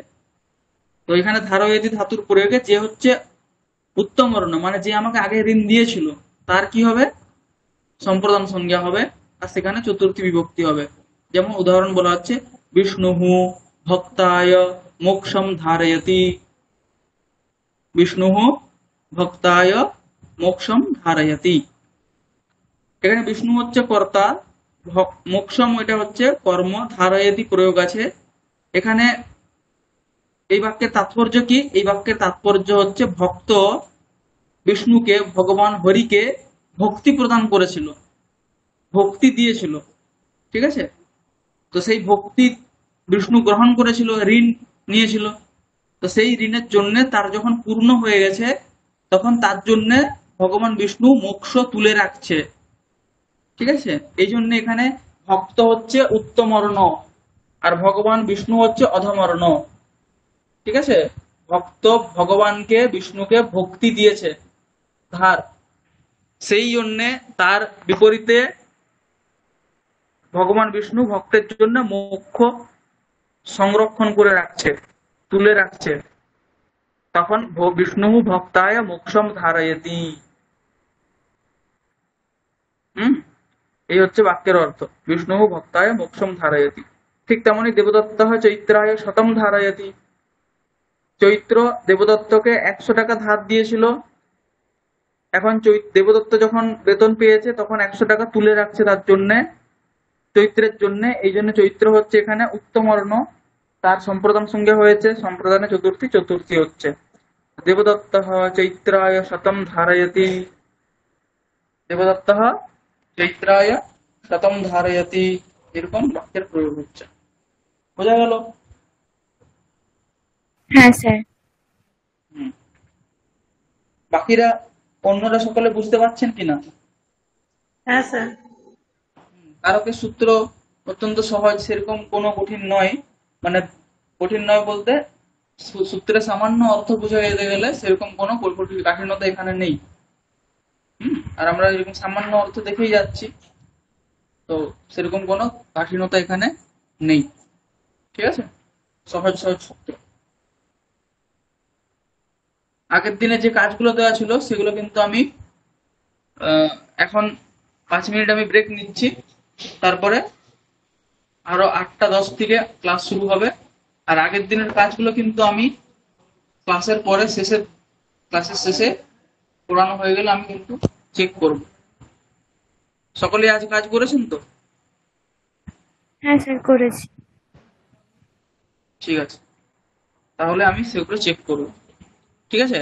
Speaker 1: তো এখানে ধারয়তি ধাতুর প্রয়োগে যে হচ্ছে উত্তমর্ণ মানে যে আমাকে আগে ঋণ দিয়েছিল তার কি হবে, সম্প্রদান সংজ্ঞা হবে, আর সেখানে চতুর্থী বিভক্তি হবে। যেমন উদাহরণ বলা হচ্ছে বিষ্ণুঃ ভক্তায় মোক্ষম ধারয়তি। বিষ্ণুঃ ভক্তায় মোক্ষম ধারয়তি, এখানে বিষ্ণু হচ্ছে কর্তা, মোক্ষম এটা হচ্ছে কর্ম, ধারয়তি প্রয়োগ আছে এখানে। এই বাক্যের তাৎপর্য কি, এই বাক্যের তাৎপর্য হচ্ছে ভক্ত বিষ্ণুকে, ভগবান হরিকে ভক্তি প্রদান করেছিল, ভক্তি দিয়েছিল। ঠিক আছে, তো সেই ভক্তি বিষ্ণু গ্রহণ করেছিল, ঋণ নিয়েছিল, তো সেই ঋণের জন্য তার যখন পূর্ণ হয়ে গেছে তখন তার জন্য ভগবান বিষ্ণু মোক্ষ তুলে রাখছে। ঠিক আছে, এই জন্য এখানে ভক্ত হচ্ছে উত্তমর্ণ আর ভগবান বিষ্ণু হচ্ছে অধমর্ণ। ঠিক আছে, ভক্ত ভগবানকে বিষ্ণুকে ভক্তি দিয়েছে ধার, সেই জন্যে তার বিপরীতে ভগবান বিষ্ণু ভক্তের জন্য মোক্ষ সংরক্ষণ করে রাখছে, তুলে রাখছে। তখন বিষ্ণু ভক্তায় মোক্ষম ধারয়তি। হুম, এই হচ্ছে বাক্যের অর্থ। বিষ্ণু ভক্তায় মোক্ষম ধারয়তি। ঠিক তেমনি দেবদত্ত চৈত্রায় শতম ধারয়তি। চৈত্র দেবদত্তকে 100 টাকা ধার দিয়েছিল। এখন দেবদত্ত যখন বেতন পেয়েছে তখন 100 টাকা তুলে রাখছে তার জন্য, চৈত্রের জন্য। এই জন্য চৈত্র হচ্ছে এখানে উত্তমর্ণ। তার সম্প্রদান সঙ্গে হয়েছে, সম্প্রদানে চতুর্থী, চতুর্থী হচ্ছে দেবদত্ত চৈত্রায় শতম ধারয়তি। দেবদত্ত চৈত্রায় শতম ধারয়তি, এরকম বাক্যের প্রয়োগ হচ্ছে। বোঝা গেল?
Speaker 2: হ্যাঁ স্যার।
Speaker 1: হুম। বাকিরা অন্যরা সকলে বুঝতে পারছেন কিনা?
Speaker 3: হ্যাঁ স্যার।
Speaker 1: কারকের সূত্র অত্যন্ত সহজ, সেরকম কোনো কঠিন নয়। মানে কঠিন নয় বলতে সূত্রের সামান্য অর্থ বুঝে যেতে গেলে সেরকম কোনো কাঠিন্যতা এখানে নেই। আর আমরা এরকম সামান্য অর্থ দেখেই যাচ্ছি, তো সেরকম কোনো কাঠিন্যতা এখানে নেই। ঠিক আছে, সহজ সহজ সূত্র। আগের দিনে যে কাজগুলো দেওয়া ছিল সেগুলো কিন্তু আমি আহ, এখন 5 মিনিট আমি ব্রেক নিচ্ছি, তারপরে আরো 8টা 10 থেকে ক্লাস শুরু হবে। আর আগের দিনের কাজগুলো কিন্তু আমি ক্লাসের শেষে পড়ানো হয়ে গেলে আমি কিন্তু চেক করব। সকলে আজ কাজ করেছেন তো?
Speaker 2: হ্যাঁ স্যার, করেছি।
Speaker 1: ঠিক আছে, তাহলে আমি সেগুলো চেক করব। ঠিক আছে।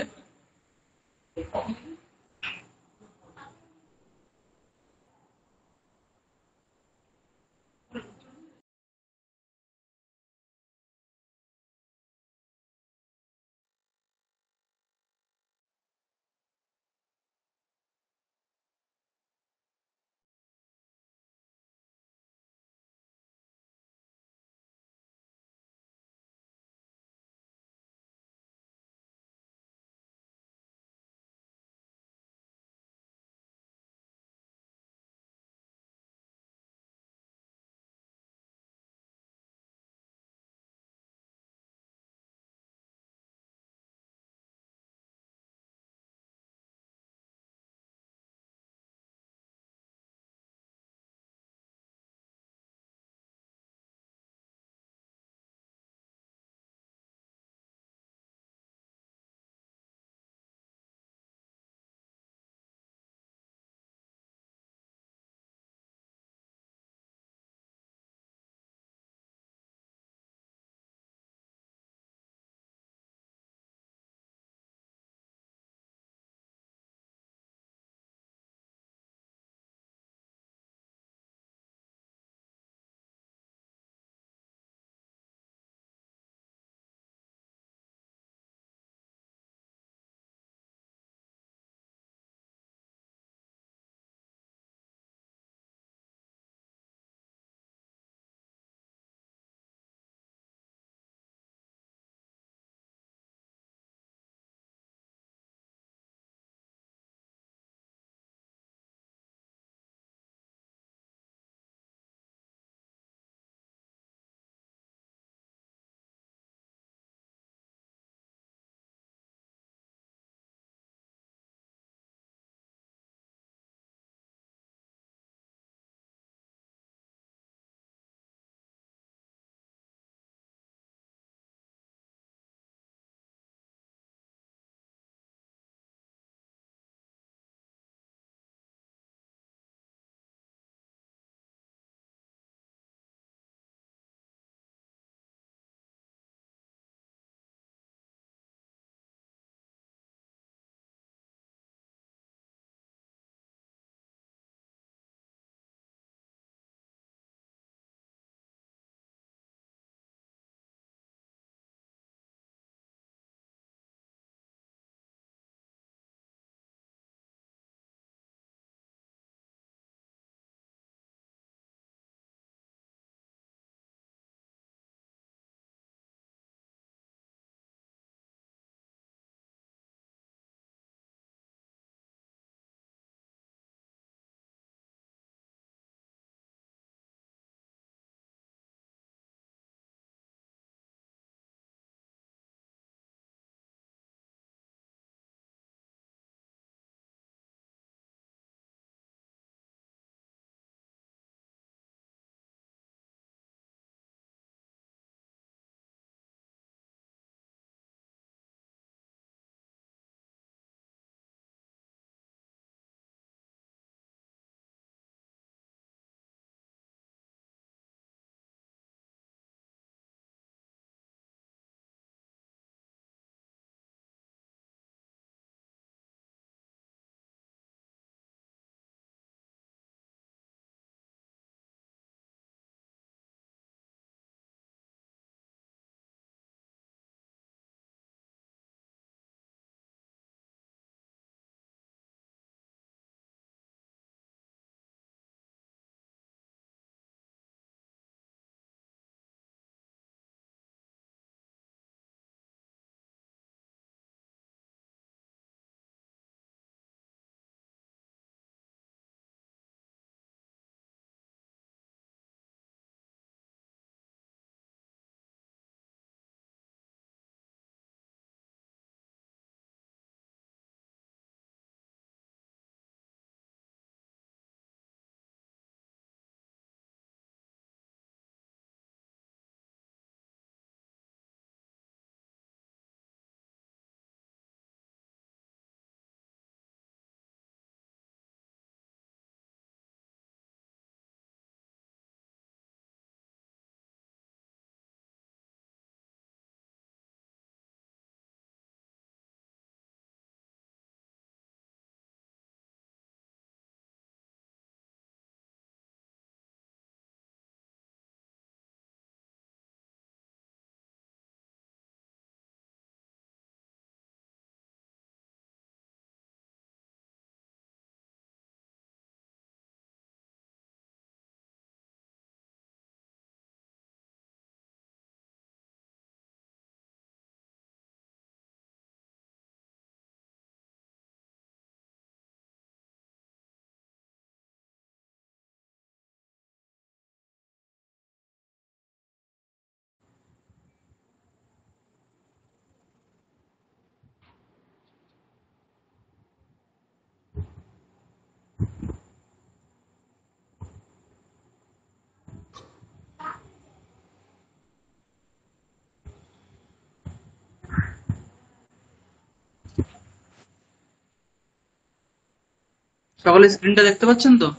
Speaker 1: সকলে স্ক্রিনটা দেখতে পাচ্ছেন তো?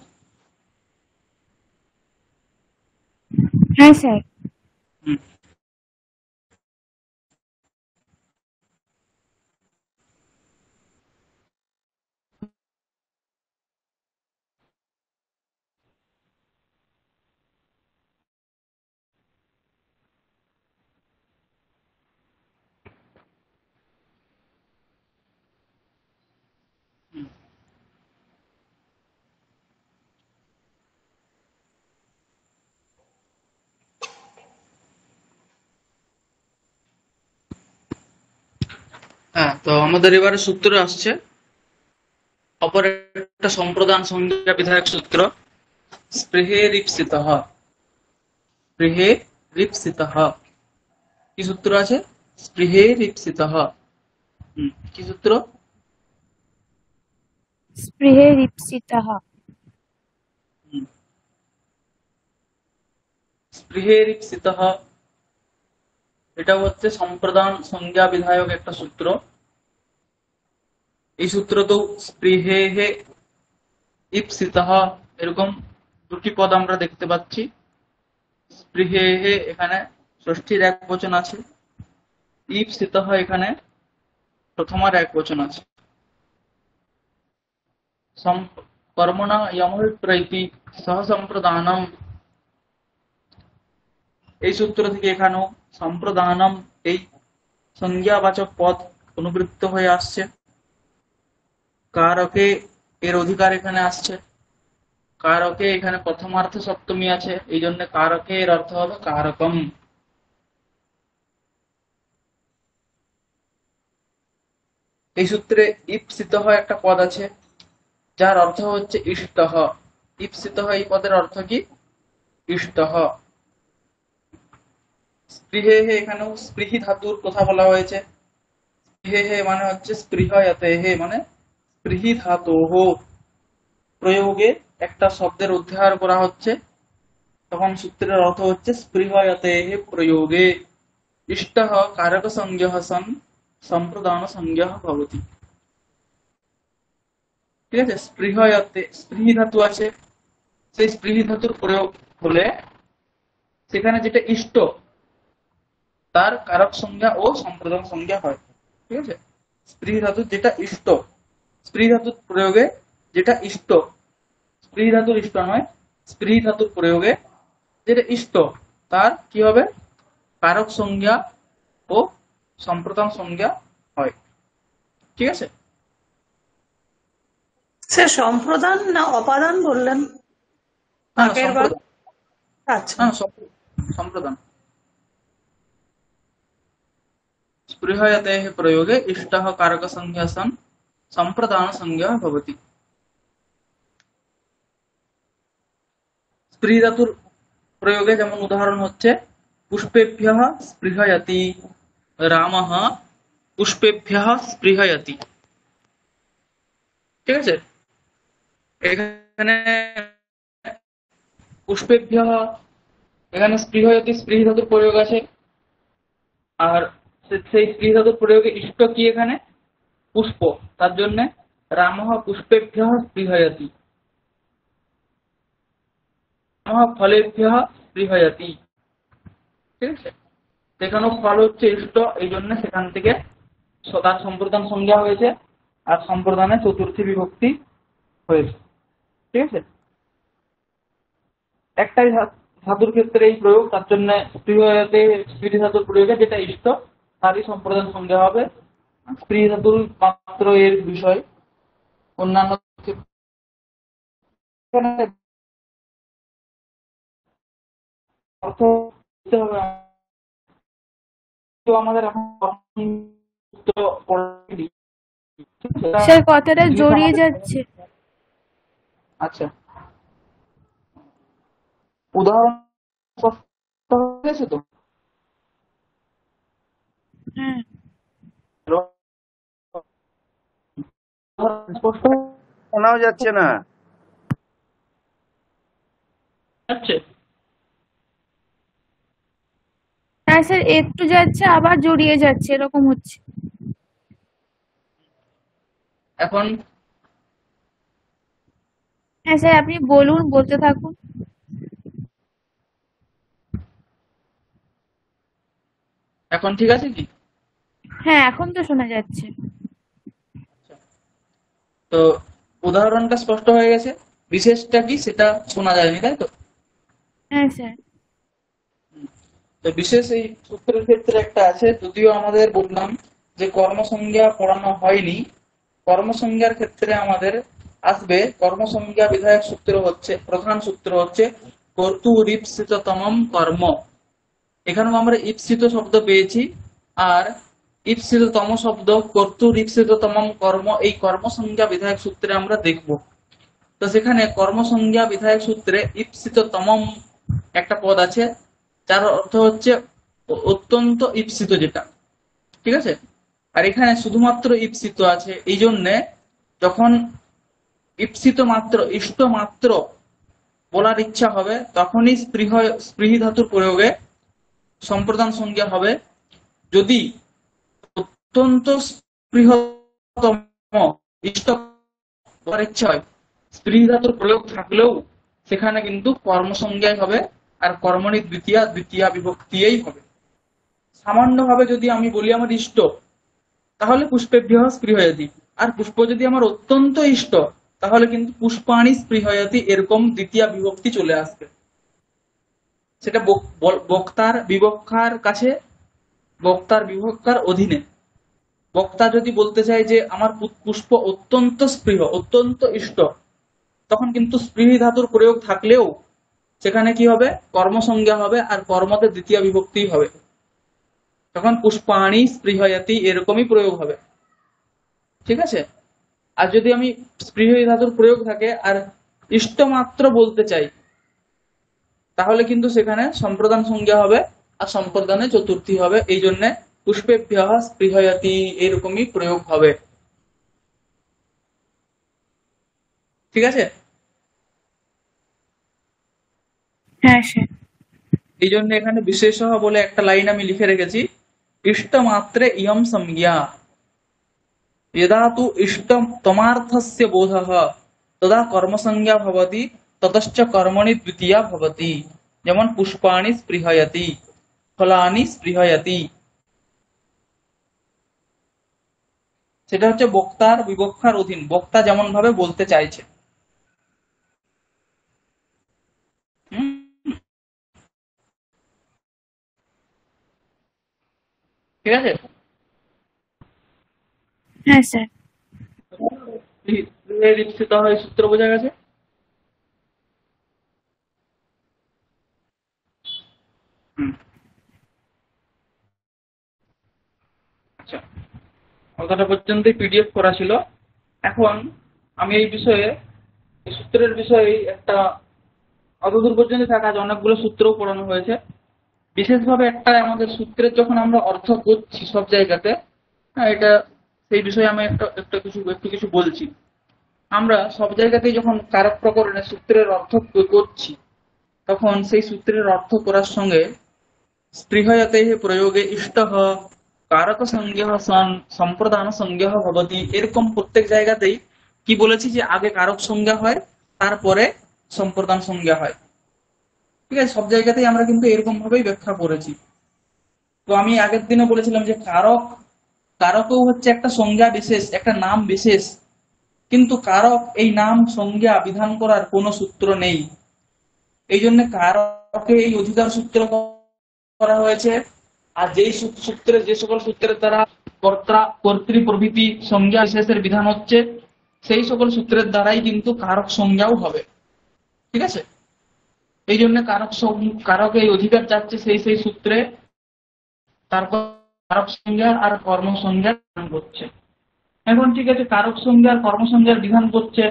Speaker 2: হ্যাঁ স্যার।
Speaker 1: হুম। হ্যাঁ, তো আমাদের এবারে সূত্র আসছে অপর একটা সম্প্রদান সংজ্ঞা বিধায়ক সূত্র, স্পৃহে রিপ্সিতঃ। স্পৃহে রিপ্সিতঃ কি সূত্র আছে? স্পৃহে রিপ্সিতঃ। কি সূত্র?
Speaker 2: স্পৃহে রিপ্সিতঃ।
Speaker 1: হুম, স্পৃহে রিপ্সিতঃ এটা হচ্ছে সম্প্রদান সংজ্ঞা বিধায়ক একটা সূত্র। এই সূত্র তো স্পৃহে ইপ্সিতঃ এরকম দুটি পদ আমরা দেখতে পাচ্ছি। স্পৃহে এখানে ষষ্ঠীর এক বচন আছে, ইপ্সিতঃ এখানে প্রথমার এক বচন আছে। কর্মণা ইয়মভিপ্রৈতি সহ সম্প্রদানম, এই সূত্র থেকে এখানেও সম্প্রদানম এই সংজ্ঞাবাচক পদ অনুবৃত্ত হয়ে আসছে। কারকে এর অধিকার এখানে আসছে। কারকে এখানে প্রথমার্থ সপ্তমী আছে, এই জন্য কারকে এর অর্থ হবে কারকম। এই সূত্রে ইপ্সিতঃ একটা পদ আছে যার অর্থ হচ্ছে ইষ্টঃ। ইপ্সিতঃ এই পদের অর্থ কি? ইষ্টঃ। স্পৃহে এখানেও স্পৃহি ধাতুর কথা বলা হয়েছে। স্পৃহে মানে হচ্ছে স্পৃহয়তে মানে স্পৃহি ধাতোঃ প্রয়োগে একটা শব্দের অধ্যয়ন করা হচ্ছে, তখন সূত্রের অর্থ হচ্ছে স্পৃহয়তে প্রয়োগে ইষ্টঃ কারক সংজ্ঞঃ সন সম্প্রদান সংজ্ঞঃ ভবতি। ঠিক আছে, স্পৃহয়তে স্পৃহি ধাতু আছে, সেই স্পৃহি ধাতুর প্রয়োগ হলে সেখানে যেটা ইষ্ট তার কারক সংজ্ঞা ও সম্প্রদান সংজ্ঞা হয়। ঠিক আছে, স্পৃহি ধাতুর যেটা ইষ্ট, স্পৃহি ধাতুর প্রয়োগে যেটা ইষ্ট, স্পৃহি ধাতুর ইষ্ট নয়, স্পৃহি ধাতুর প্রয়োগে যেটা ইষ্ট তার কি হবে? কারক সংজ্ঞা ও সম্প্রদান সংজ্ঞা হয়। ঠিক আছে,
Speaker 3: সে সম্প্রদান না অপাদান বললেন?
Speaker 1: হ্যাঁ
Speaker 3: আগের বার।
Speaker 1: সম্প্রদান,
Speaker 3: আচ্ছা।
Speaker 1: হ্যাঁ সম্প্রদান। स्पृहयतेः प्रयोगे इष्टः कारकसंज्ञा सन् सम्प्रदानसंज्ञा भवति। स्पृह धातुर प्रयोगे যেমন উদাহরণ হচ্ছে পুষ্পেভ্যः স্পৃহয়তি, রামः পুষ্পেভ্যः স্পৃহয়তি। ঠিক আছে, এখানে পুষ্পেভ্যः এখানে স্পৃহয়তি স্পৃহ ধাতুর প্রয়োগ আছে, আর সেই স্পৃহ ধাতুর প্রয়োগে ইষ্ট কি এখানে? পুষ্প, তার জন্য রামঃ পুষ্পেভ্যः স্পৃহয়তি, রামঃ ফলেভ্যः স্পৃহয়তি। ঠিক আছে, সেখানেও ফল হচ্ছে ইষ্ট, এই জন্য সেখান থেকে তার সম্প্রদান সংজ্ঞা হয়েছে আর সম্প্রদানে চতুর্থী বিভক্তি হয়েছে। ঠিক আছে, একটাই ধাতুর ক্ষেত্রে এই প্রয়োগ, তার জন্য স্পৃহয়তে স্পৃহ ধাতুর প্রয়োগে যেটা ইষ্ট তারই সম্প্রদান সংজ্ঞা হবে। স্পৃহ ধাতুর মাত্র এর বিষয়, অন্যান্য অর্থ দিতে হবে আমাদের এখন।
Speaker 2: স্যার কথাটা জড়িয়ে যাচ্ছে।
Speaker 1: আচ্ছা, উদাহরণ স্পষ্ট হয়েছে তো?
Speaker 2: হ্যাঁ
Speaker 1: উদাহরণ স্পষ্ট
Speaker 4: শোনাও যাচ্ছে না।
Speaker 1: হচ্ছে?
Speaker 2: হ্যাঁ স্যার, একটু যাচ্ছে আবার জড়িয়ে যাচ্ছে, এরকম হচ্ছে।
Speaker 1: এখন
Speaker 2: হ্যাঁ স্যার, আপনি বলুন, বলতে থাকুন।
Speaker 1: এখন ঠিক আছে কি?
Speaker 2: হ্যাঁ, এখন তো শোনা যাচ্ছে।
Speaker 1: তো উদাহরণটা স্পষ্ট হয়ে গেছে, বিশেষটা কি সেটা শোনা যায়নি, তাই তো?
Speaker 2: হ্যাঁ স্যার।
Speaker 1: তো বিশেষ এই সূত্রের ক্ষেত্রে একটা আছে, যদিও আমাদের বললাম যে কর্মসংজ্ঞা পড়ানো হয়নি, কর্মসংজ্ঞার ক্ষেত্রে আমাদের আসবে কর্মসংজ্ঞা বিধায়ক সূত্র হচ্ছে, প্রধান সূত্র হচ্ছে কর্তুরীপ্সিততমম কর্ম। এখানেও আমরা ঈপ্সিত শব্দ পেয়েছি, আর ঈপ্সিততম শব্দ কর্তুরীপ্সিততমম কর্ম, এই কর্মসংজ্ঞা বিধায়ক সূত্রে আমরা দেখব। তো সেখানে কর্মসংজ্ঞা বিধায়ক সূত্রে ঈপ্সিততমম একটা পদ আছে, যার অর্থ হচ্ছে অত্যন্ত ঈপ্সিত যেটা, ঠিক আছে? আর এখানে শুধুমাত্র ঈপ্সিত আছে, এই জন্যে যখন ঈপ্সিত মাত্র, ইষ্ট মাত্র বলার ইচ্ছা হবে তখনই স্পৃহি ধাতুর প্রয়োগে সম্প্রদান সংজ্ঞা হবে। যদি অত্যন্ত স্পৃহতম ইষ্ট বলার ইচ্ছা হয়, স্পৃহি ধাতুর প্রয়োগ থাকলেও সেখানে কিন্তু কর্মসংজ্ঞাই হবে, আর কর্মণি দ্বিতীয়া, দ্বিতীয়া বিভক্তিই হবে। সামান্য ভাবে যদি আমি বলি আমার ইষ্ট, তাহলে পুষ্পেভ্যঃ স্পৃহয়তি, আর পুষ্প যদি আমার অত্যন্ত ইষ্ট, তাহলে কিন্তু পুষ্পাণি স্পৃহয়তি, এরকম দ্বিতীয় বিভক্তি চলে আসবে। সেটা বক্তার বিবক্ষার কাছে, বক্তার বিবক্ষার অধীনে। বক্তা যদি বলতে চায় যে আমার পুষ্প অত্যন্ত স্পৃহ, অত্যন্ত ইষ্ট, তখন কিন্তু স্পৃহি ধাতুর প্রয়োগ থাকলেও সেখানে কি হবে, কর্মসংজ্ঞা হবে, আর কর্মতে দ্বিতীয় বিভক্তি হবে, তখন পুষ্পাণি স্পৃহয়তি এরকমই প্রয়োগ হবে, ঠিক আছে? আর যদি আমি স্পৃহ ধাতুর প্রয়োগ থাকে আর ইষ্ট মাত্র বলতে চাই, তাহলে কিন্তু সেখানে সম্প্রদান সংজ্ঞা হবে, আর সম্প্রদানে চতুর্থী হবে, এই জন্য পুষ্পেভ্যঃ স্পৃহয়তি এরকমই প্রয়োগ হবে, ঠিক আছে?
Speaker 2: হ্যাঁ স্যার।
Speaker 1: এই জন্য এখানে বিশেষঃ বলে একটা লাইন আমি লিখে রেখেছি, ইষ্ট মাত্রে ইয়ম সংজ্ঞা, यदा तु इष्टं तमार्थस्य बोधः तदा कर्मसंज्ञा भवति, ततश्च कर्मणि द्वितीया भवति। যেমন পুষ্পাণি স্পৃহয়তি, ফলানি স্পৃহয়তি, সেটা হচ্ছে বক্তার বিবক্ষার অধীন, বক্তা যেমন ভাবে বলতে চাইছে। হুম? ঠিক আছে?
Speaker 2: হ্যাঁ স্যার।
Speaker 1: দীক্ষিত হয় সূত্র বোঝা গেছে? হুম, আচ্ছা, অতটা পর্যন্তই পিডিএফ করা ছিল। এখন আমি এই বিষয়ে, এই সূত্রের বিষয়ে একটা, অতদূর পর্যন্ত থাকা আজ অনেকগুলো সূত্রও পড়ানো হয়েছে। বিশেষভাবে একটা আমাদের সূত্রের যখন আমরা অর্থ করছি সব জায়গাতে, হ্যাঁ, এটা সেই বিষয়ে আমি একটু কিছু বলছি। আমরা সব জায়গাতেই যখন কারক প্রকরণে সূত্রের অর্থ করছি, তখন সেই সূত্রের অর্থ করার সঙ্গে স্পৃহয়তে প্রয়োগে ইষ্টঃ কারক সংজ্ঞা সন সম্প্রদান সংজ্ঞা ভবতি, এরকম প্রত্যেক জায়গাতেই কি বলেছি যে আগে কারক সংজ্ঞা হয়, তারপরে সম্প্রদান সংজ্ঞা হয়, ঠিক আছে? সব জায়গাতেই আমরা কিন্তু এরকম ভাবেই ব্যাখ্যা করেছি। তো আমি আগের দিনে বলেছিলাম যে কারক, কারকও হচ্ছে একটা সংজ্ঞা বিশেষ, একটা নাম বিশেষ, কিন্তু কারক এই নাম সংজ্ঞা বিধান করার কোনো সূত্র নেই। এই জন্য কারকে এই অধিকার সূত্র করা হয়েছে, আর যেই সূত্রে, যে সকল সূত্রের দ্বারা কর্তা কর্তৃ প্রভৃতি সংজ্ঞা বিশেষের বিধান হচ্ছে, সেই সকল সূত্রের দ্বারাই কিন্তু কারক সংজ্ঞাও হবে, ঠিক আছে? এই জন্য কারক এই অধিকার চাচ্ছে সেই সেই সূত্রে, তারপর কারক সংজ্ঞা আর কর্ম সংজ্ঞা বিধান করছে। এখন ঠিক আছে, কারক সংজ্ঞা আর কর্ম সংজ্ঞার বিধান করছে,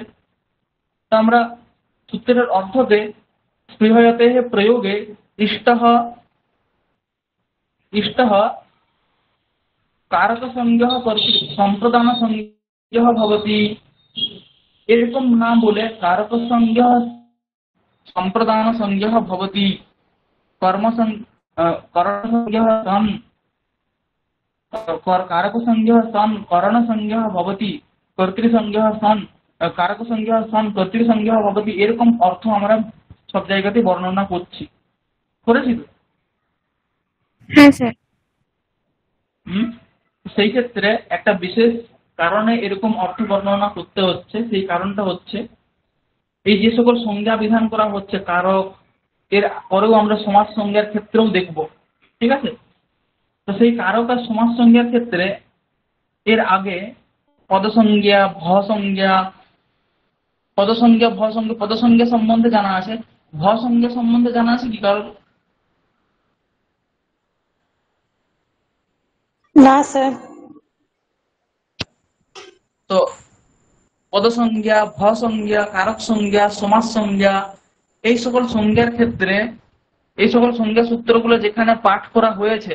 Speaker 1: তো আমরা সূত্রের অর্থতে স্পৃহয়তে প্রয়োগে ইষ্টঃ, ইষ্টঃ কারক সংজ্ঞা সম্প্রদান সংজ্ঞা ভবতি, এরকম না বলে কারক সংজ্ঞা সম্প্রদান সংজ্ঞা ভবতি, কর্ম কর্ণ সংজ্ঞা সন, कारक संज्ञा सन करण संज्ञा भवति, कर्तृ संज्ञा सन কারক সংজ্ঞা সন কর্তৃ সংজ্ঞা ভবতি, এরকম অর্থ আমরা সব জায়গাতে বর্ণনা করেছি তো।
Speaker 2: হ্যাঁ স্যার।
Speaker 1: হুম। সেই ক্ষেত্রে একটা বিশেষ কারণে এরকম অর্থ বর্ণনা করতে হচ্ছে, সেই কারণটা হচ্ছে এই যে সকল সংজ্ঞা বিধান করা হচ্ছে কারক, এর পরেও আমরা সমাজ সংজ্ঞার ক্ষেত্রেও দেখব, ঠিক আছে। তো সেই কারক আর সমাজ সংজ্ঞার ক্ষেত্রে এর আগে পদসংজ্ঞা, ভসংজ্ঞা, পদসংজ্ঞা সম্বন্ধে জানা আছে, ভসংজ্ঞা সম্বন্ধে জানা আছে কি কারণ?
Speaker 3: না স্যার।
Speaker 1: তো পদসংজ্ঞা, ভসংজ্ঞা, কারক সংজ্ঞা, সমাজ সংজ্ঞা, এই সকল সংজ্ঞার ক্ষেত্রে এই সকল সংজ্ঞা সূত্রগুলো যেখানে পাঠ করা হয়েছে,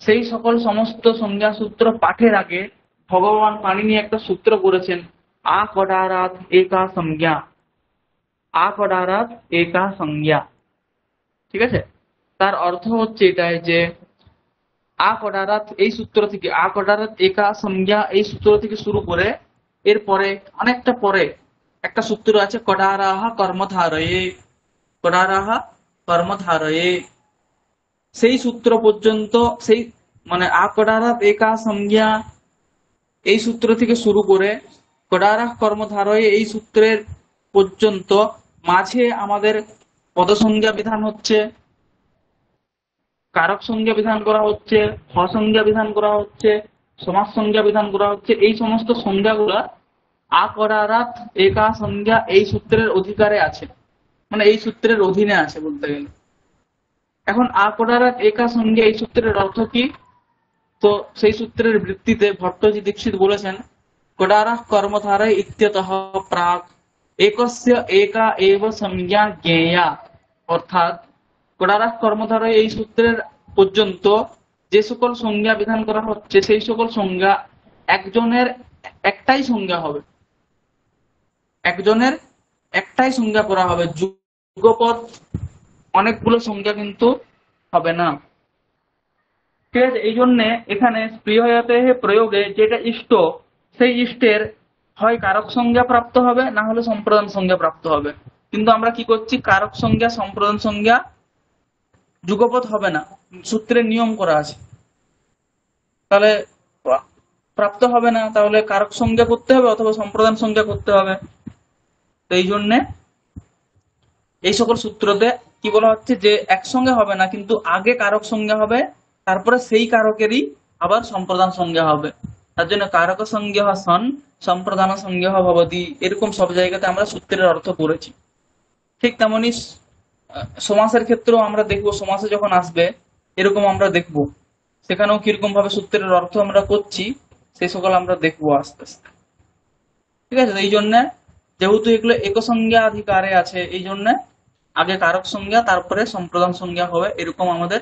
Speaker 1: সেই সকল সমস্ত সংজ্ঞা সূত্র পাঠের আগে ভগবান পাণিনি একটা সূত্র করেছেন, আকডারাত একা সংজ্ঞা, আকডারাত একা সংজ্ঞা, ঠিক আছে। তার অর্থ হচ্ছে এটাই যে আকডারাত এই সূত্র থেকে, আকডারাত একা সংজ্ঞা এই সূত্র থেকে শুরু করে এরপরে অনেকটা পরে একটা সূত্র আছে কডারাহা কর্মধারয়ে, কডারাহা কর্মধারয়ে, সেই সূত্র পর্যন্ত, সেই মানে আকডারাত একা সংজ্ঞা এই সূত্র থেকে শুরু করে কডারাহ কর্মধারয়ে এই সূত্রের পর্যন্ত মাঝে আমাদের পদসংজ্ঞা বিধান হচ্ছে, কারক সংজ্ঞা বিধান করা হচ্ছে, ভসংজ্ঞা বিধান করা হচ্ছে, সমাজ সংজ্ঞা বিধান করা হচ্ছে। এই সমস্ত সংজ্ঞাগুলা আকডারাত একা সংজ্ঞা এই সূত্রের অধিকারে আছে, মানে এই সূত্রের অধীনে আছে বলতে গেলে। এখন আকডারাত একা সংজ্ঞা এই সূত্রের অর্থ কি? তো সেই সূত্রের ভিত্তিতে ভট্টজি দীক্ষিত বলেছেন, কডারাহ কর্মধারয় ইত্যতঃ প্রাক একস্য একা এব সংজ্ঞা জ্ঞেয়া, অর্থাৎ কডারাহ কর্মধারয় এই সূত্রের পর্যন্ত যে সকল সংজ্ঞা বিধান করা হচ্ছে সেই সকল সংজ্ঞা একজনের একটাই সংজ্ঞা হবে, একজনের একটাই সংজ্ঞা করা হবে, যুগপৎ অনেকগুলো সংজ্ঞা কিন্তু হবে না, ঠিক আছে। এই জন্য এখানে স্পৃহয়তে প্রয়োগে যেটা ইষ্ট, সেই ইষ্টের হয় কারক সংজ্ঞা প্রাপ্ত হবে, না হলে সম্প্রদান সংজ্ঞা প্রাপ্ত হবে। কিন্তু আমরা কি করছি, কারক সংজ্ঞা সম্প্রদান সংজ্ঞা যুগপৎ হবে না, সূত্রের নিয়ম করা আছে, তাহলে প্রাপ্ত হবে না, তাহলে কারক সংজ্ঞা করতে হবে অথবা সম্প্রদান সংজ্ঞা করতে হবে। তো এই জন্য এই সকল সূত্রতে কি বলা হচ্ছে যে একসঙ্গে হবে না, কিন্তু আগে কারক সংজ্ঞা হবে, তারপরে সেই কারকেরই আবার সম্প্রদান সংজ্ঞা হবে। তার জন্য কারক সংজ্ঞা সন সম্প্রদান সংজ্ঞা ভবতি, এরকম সব জায়গাতে আমরা সূত্রের অর্থ করেছি। ঠিক তেমনি সমাসের ক্ষেত্রেও আমরা দেখবো, সমাসে যখন আসবে এরকম আমরা দেখবো, সেখানেও কিরকম ভাবে সূত্রের অর্থ আমরা করছি সেই সকল আমরা দেখবো আস্তে আস্তে, ঠিক আছে। এই জন্য যেহেতু এগুলো একসংজ্ঞা অধিকারে আছে, এই জন্য আগে কারক সংজ্ঞা তারপরে সম্প্রদান সংজ্ঞা হবে, এরকম আমাদের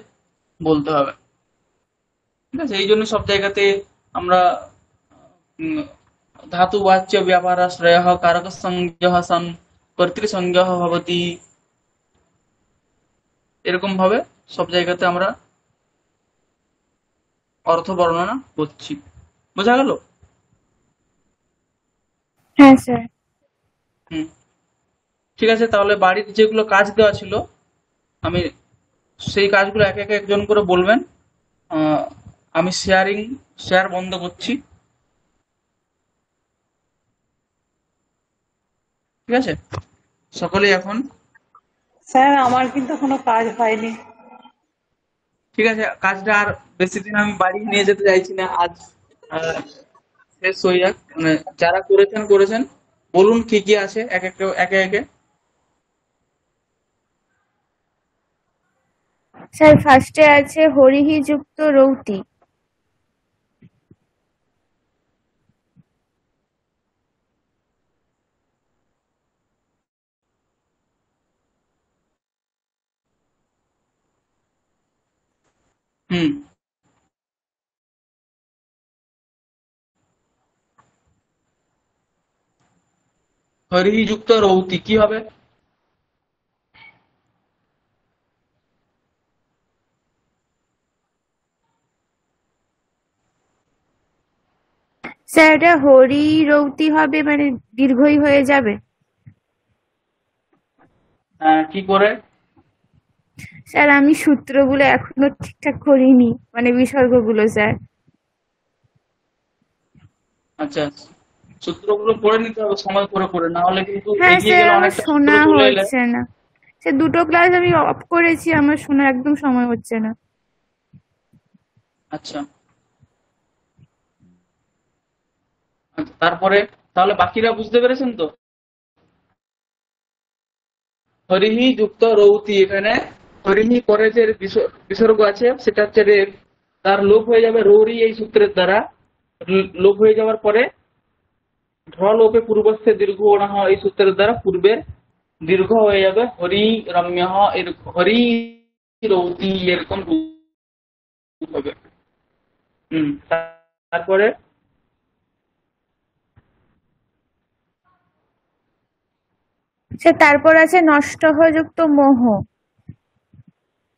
Speaker 1: বলতে হবে, ঠিক আছে। এই জন্য সব জায়গাতে আমরা ধাতু বাচ্য ব্যাপারাশ্রয় কারক সংজ্ঞা সন কর্তৃ সংজ্ঞা ভবতি, এরকম ভাবে সব জায়গাতে আমরা অর্থ বর্ণনা করছি, বোঝা গেল?
Speaker 2: হ্যাঁ স্যার।
Speaker 1: হুম, ঠিক আছে। তাহলে বাড়ির যেগুলো কাজ দেওয়া ছিল আমি সেই কাজগুলো এক এক একজন করে বলবেন। আমি শেয়ার বন্ধ করছি, ঠিক আছে। সকলেই এখন
Speaker 3: স্যার আমার কিন্তু কোনো কাজ হয়নি।
Speaker 1: ঠিক আছে, কাজটা আর বেশি দিন আমি বাড়ি নিয়ে যেতে চাইছি না, আজ আহ, শেষ হয়ে যাক। মানে যারা করেছেন বলুন কি কি আছে এক এক একে একে।
Speaker 2: স্যার ফার্স্টে আছে হরিহি যুক্ত রৌতি।
Speaker 1: হুম, হরিহি যুক্ত রৌতি কি হবে?
Speaker 2: স্যার এটা হরি রৌতি হবে, মানে দীর্ঘই হয়ে যাবে?
Speaker 1: কি করে?
Speaker 2: স্যার আমি সূত্রগুলো এখনো ঠিকঠাক করিনি, মানে বিসর্গগুলো স্যার।
Speaker 1: আচ্ছা, সূত্রগুলো পড়ে নিতে হবে সময় করে করে, না হলে কিন্তু
Speaker 2: হ্যাঁ
Speaker 1: এগিয়ে
Speaker 2: স্যার,
Speaker 1: গেলে
Speaker 2: আমার
Speaker 1: অনেকটা সূত্র
Speaker 2: শোনা
Speaker 1: চলে এলে।
Speaker 2: হচ্ছে না। সে দুটো ক্লাস আমি অফ করেছি, আমার শোনার একদম সময় হচ্ছে না।
Speaker 1: আচ্ছা, তারপরে তাহলে বাকিরা বুঝতে পেরেছেন তো? হরিহি যুক্ত রৌতি, এখানে হরিহি পরে যে বিসর্গ আছে সেটা হচ্ছে রেফ, তার লোপ হয়ে যাবে রৌরি এই সূত্রের দ্বারা। লোপ হয়ে যাওয়ার পরে ঢ লোপে পূর্বস্থে দীর্ঘ ওড়াহ এই সূত্রের দ্বারা পূর্বের দীর্ঘ হয়ে যাবে হরি রম্য, হরি রৌতি এরকম হবে। তারপরে
Speaker 2: স্যার তারপর আছে নষ্ট যুক্ত মোহ,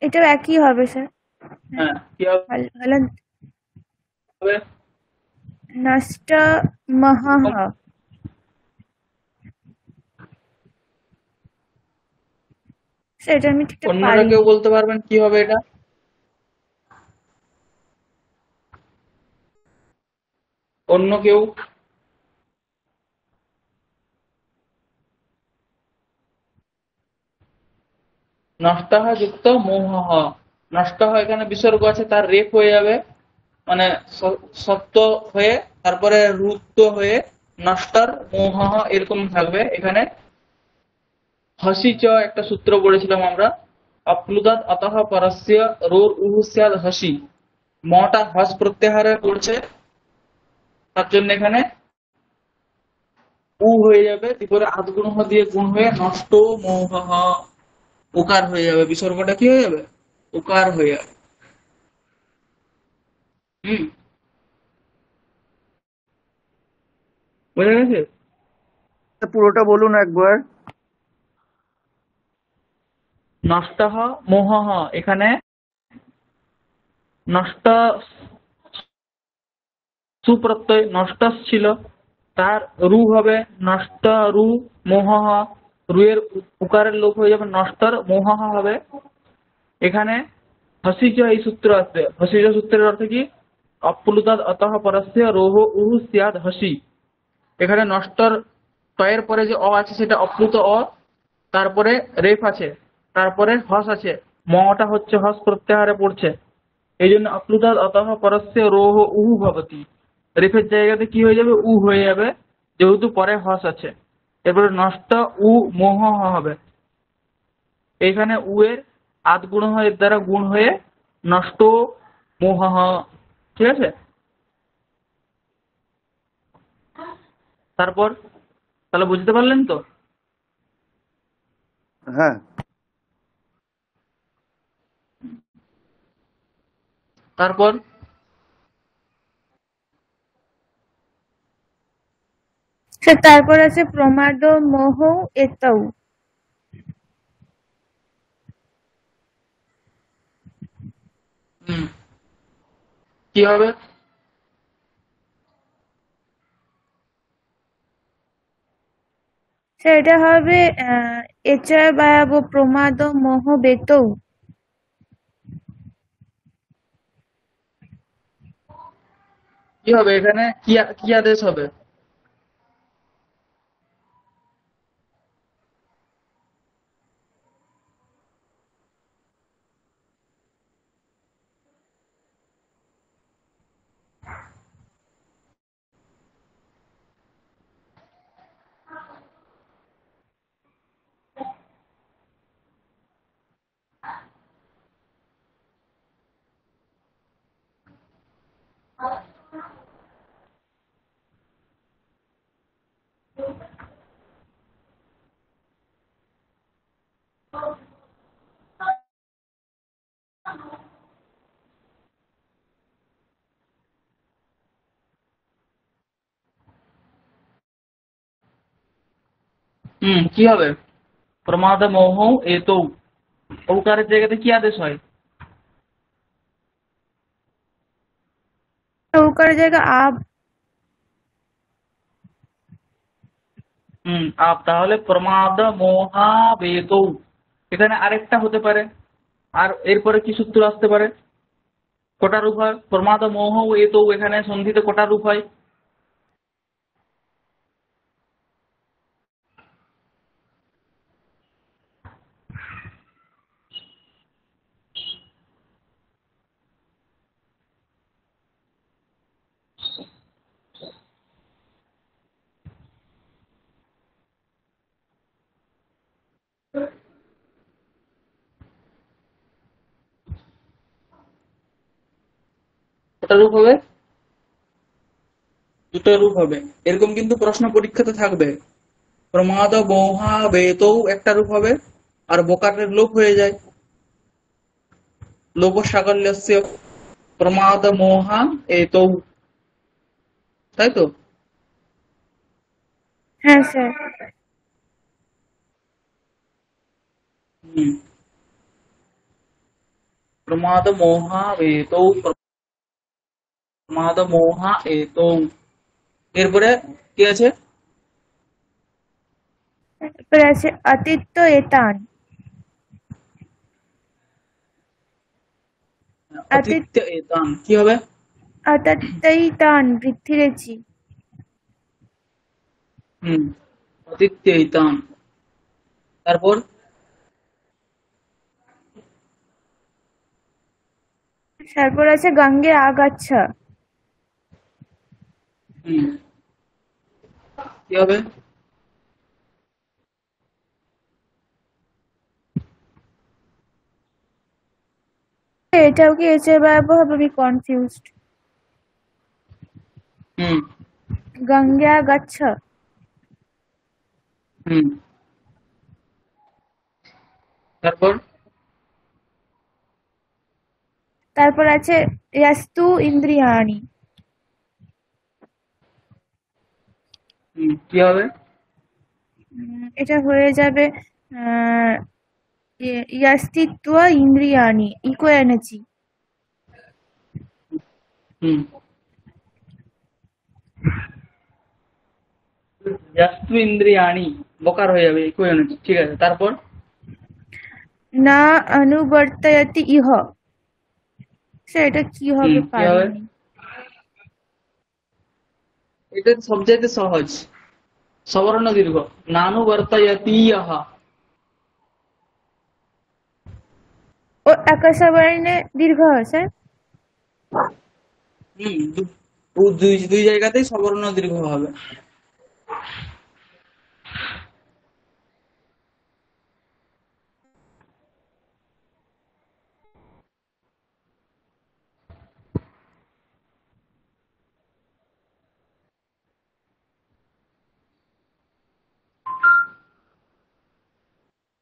Speaker 2: এটাও একই হবে স্যার।
Speaker 1: হ্যাঁ, কি
Speaker 2: ভালো ভালো।
Speaker 1: হবে?
Speaker 2: নষ্ট মহঃ। স্যার এটা আমি ঠিকঠাক
Speaker 1: অন্যরা কেউ
Speaker 2: পারিনি।
Speaker 1: বলতে পারবেন কি হবে এটা? অন্য কেউ? নষ্ট যুক্ত মোহ, নষ্ট এখানে বিসর্গ আছে, তার রেপ হয়ে যাবে, মানে সত্য হয়ে তারপরে রুদ্ধ হয়ে নষ্টর মোহ এরকম থাকবে। এখানে হসি চ একটা সূত্র পড়েছিলাম আমরা, অপ্লুদাত অতঃ পরস্য রোর উহু স্যাদ হসি, মটা হস প্রত্যাহারে পড়ছে, তার জন্য এখানে উ হয়ে যাবে, এরপরে আদগুণ দিয়ে গুণ হয়ে নষ্ট মোহ উকার হয়ে যাবে, বিসর্গটা কি হয়ে যাবে? উকার হয়ে যাবে। হুম, বোঝা গেছে?
Speaker 4: পুরোটা বলুন একবার।
Speaker 1: নষ্ট মোহ, এখানে নষ্ট সুপ্রত্যয় নষ্ট ছিল, তার রু হবে নষ্ট রু মোহ, রুয়ের উকারের লোপ হয়ে যাবে, নষ্টর মোহ হবে। এখানে হসিজ এই সূত্র আছে, হসিজ সূত্রের অর্থ কি? অপ্লুতাদ অতঃ পরস্য রোহ উহু স্যাদ হসি, এখানে নষ্টর তয়ের পরে যে অ আছে সেটা অপ্লুত অ, তারপরে রেফ আছে, তারপরে হস আছে, মটা হচ্ছে হস প্রত্যাহারে পড়ছে, এই জন্য অপ্লুতাদ অতঃ পরস্য রোহ উহু ভবতি, রেফের জায়গাতে কি হয়ে যাবে? উ হয়ে যাবে, যেহেতু পরে হস আছে। এরপরে নষ্ট উ মোহ হবে, এখানে উ এর আদ গুণ হয়, এর দ্বারা গুণ হয়ে নষ্ট মোহ, ঠিক আছে? তারপর তাহলে বুঝতে পারলেন তো?
Speaker 4: হ্যাঁ,
Speaker 1: তারপর
Speaker 2: স্যার তারপর আছে প্রমাদ মোহ এতৌ।
Speaker 1: হুম, কি হবে?
Speaker 2: স্যার এটা হবে এচা বা প্রমাদ মোহ বেতৌ।
Speaker 1: কি হবে এখানে? কি কি আদেশ হবে? কি হবে? প্রমাদ মোহ এতৌ, ঔকারের জায়গাতে কি আদেশ হয়?
Speaker 2: ওকার জায়গা আব।
Speaker 1: আপ, তাহলে প্রমাদ মোহা বেতৌ, এখানে আরেকটা হতে পারে। আর এরপরে কি সূত্র আসতে পারে? কটা রূপ হয়? প্রমাদ মোহ এতৌ, এখানে সন্ধিতে কটা রূপ হয়? কটা রূপ হবে? দুটো রূপ হবে। এরকম কিন্তু প্রশ্ন পরীক্ষাতে থাকবে। প্রমাদ মোহা বেতৌ একটা রূপ হবে, আর বোকারের লোপ হয়ে যায়, লোপ সাকল্যস্য প্রমাদ মোহা এতৌ, তাই তো?
Speaker 2: হ্যাঁ স্যার।
Speaker 1: হুম, প্রমাদ মোহা এতৌ, প্রমাদ মোহা এতৌ। এরপরে কি আছে?
Speaker 2: তারপরে আছে আতিথ্য এতান।
Speaker 1: অতিথ্য এতান কি হবে?
Speaker 2: আতাত্তাইতান বৃদ্ধিরেচি।
Speaker 1: হুম, অতিথ্য এতান। তারপর
Speaker 2: তারপর আছে গঙ্গে আগাচ্ছা।
Speaker 1: হুম, কি হবে?
Speaker 2: এটাও কি এসে ব্যবহার হবে? আমি কনফিউজড।
Speaker 1: হুম
Speaker 2: গঙ্গে আগাচ্ছা।
Speaker 1: হুম, তারপর
Speaker 2: তারপর আছে ইয়াস্তু ইন্দ্রিয়াণি।
Speaker 1: কি হবে?
Speaker 2: এটা হয়ে যাবে আহ ইয়াস্তিত্ব ইন্দ্রিয়াণি ইকো এনেছি।
Speaker 1: হুম, জাস্তু ইন্দ্রিয়াণি বকার হয়ে যাবে, ঠিক আছে। তারপর
Speaker 2: না অনুবর্তয়তি ইহ। এটা কি হবে
Speaker 1: কি হবে?
Speaker 2: পারিনি।
Speaker 1: এটা সবচাইতে সহজ, সবর্ণ দীর্ঘ। নানু বর্তয়তি ইহা।
Speaker 2: ও আকাশা বর্ণে দীর্ঘ আছে।
Speaker 1: হুম, দুই দুই জায়গাতেই সবর্ণ দীর্ঘ হবে।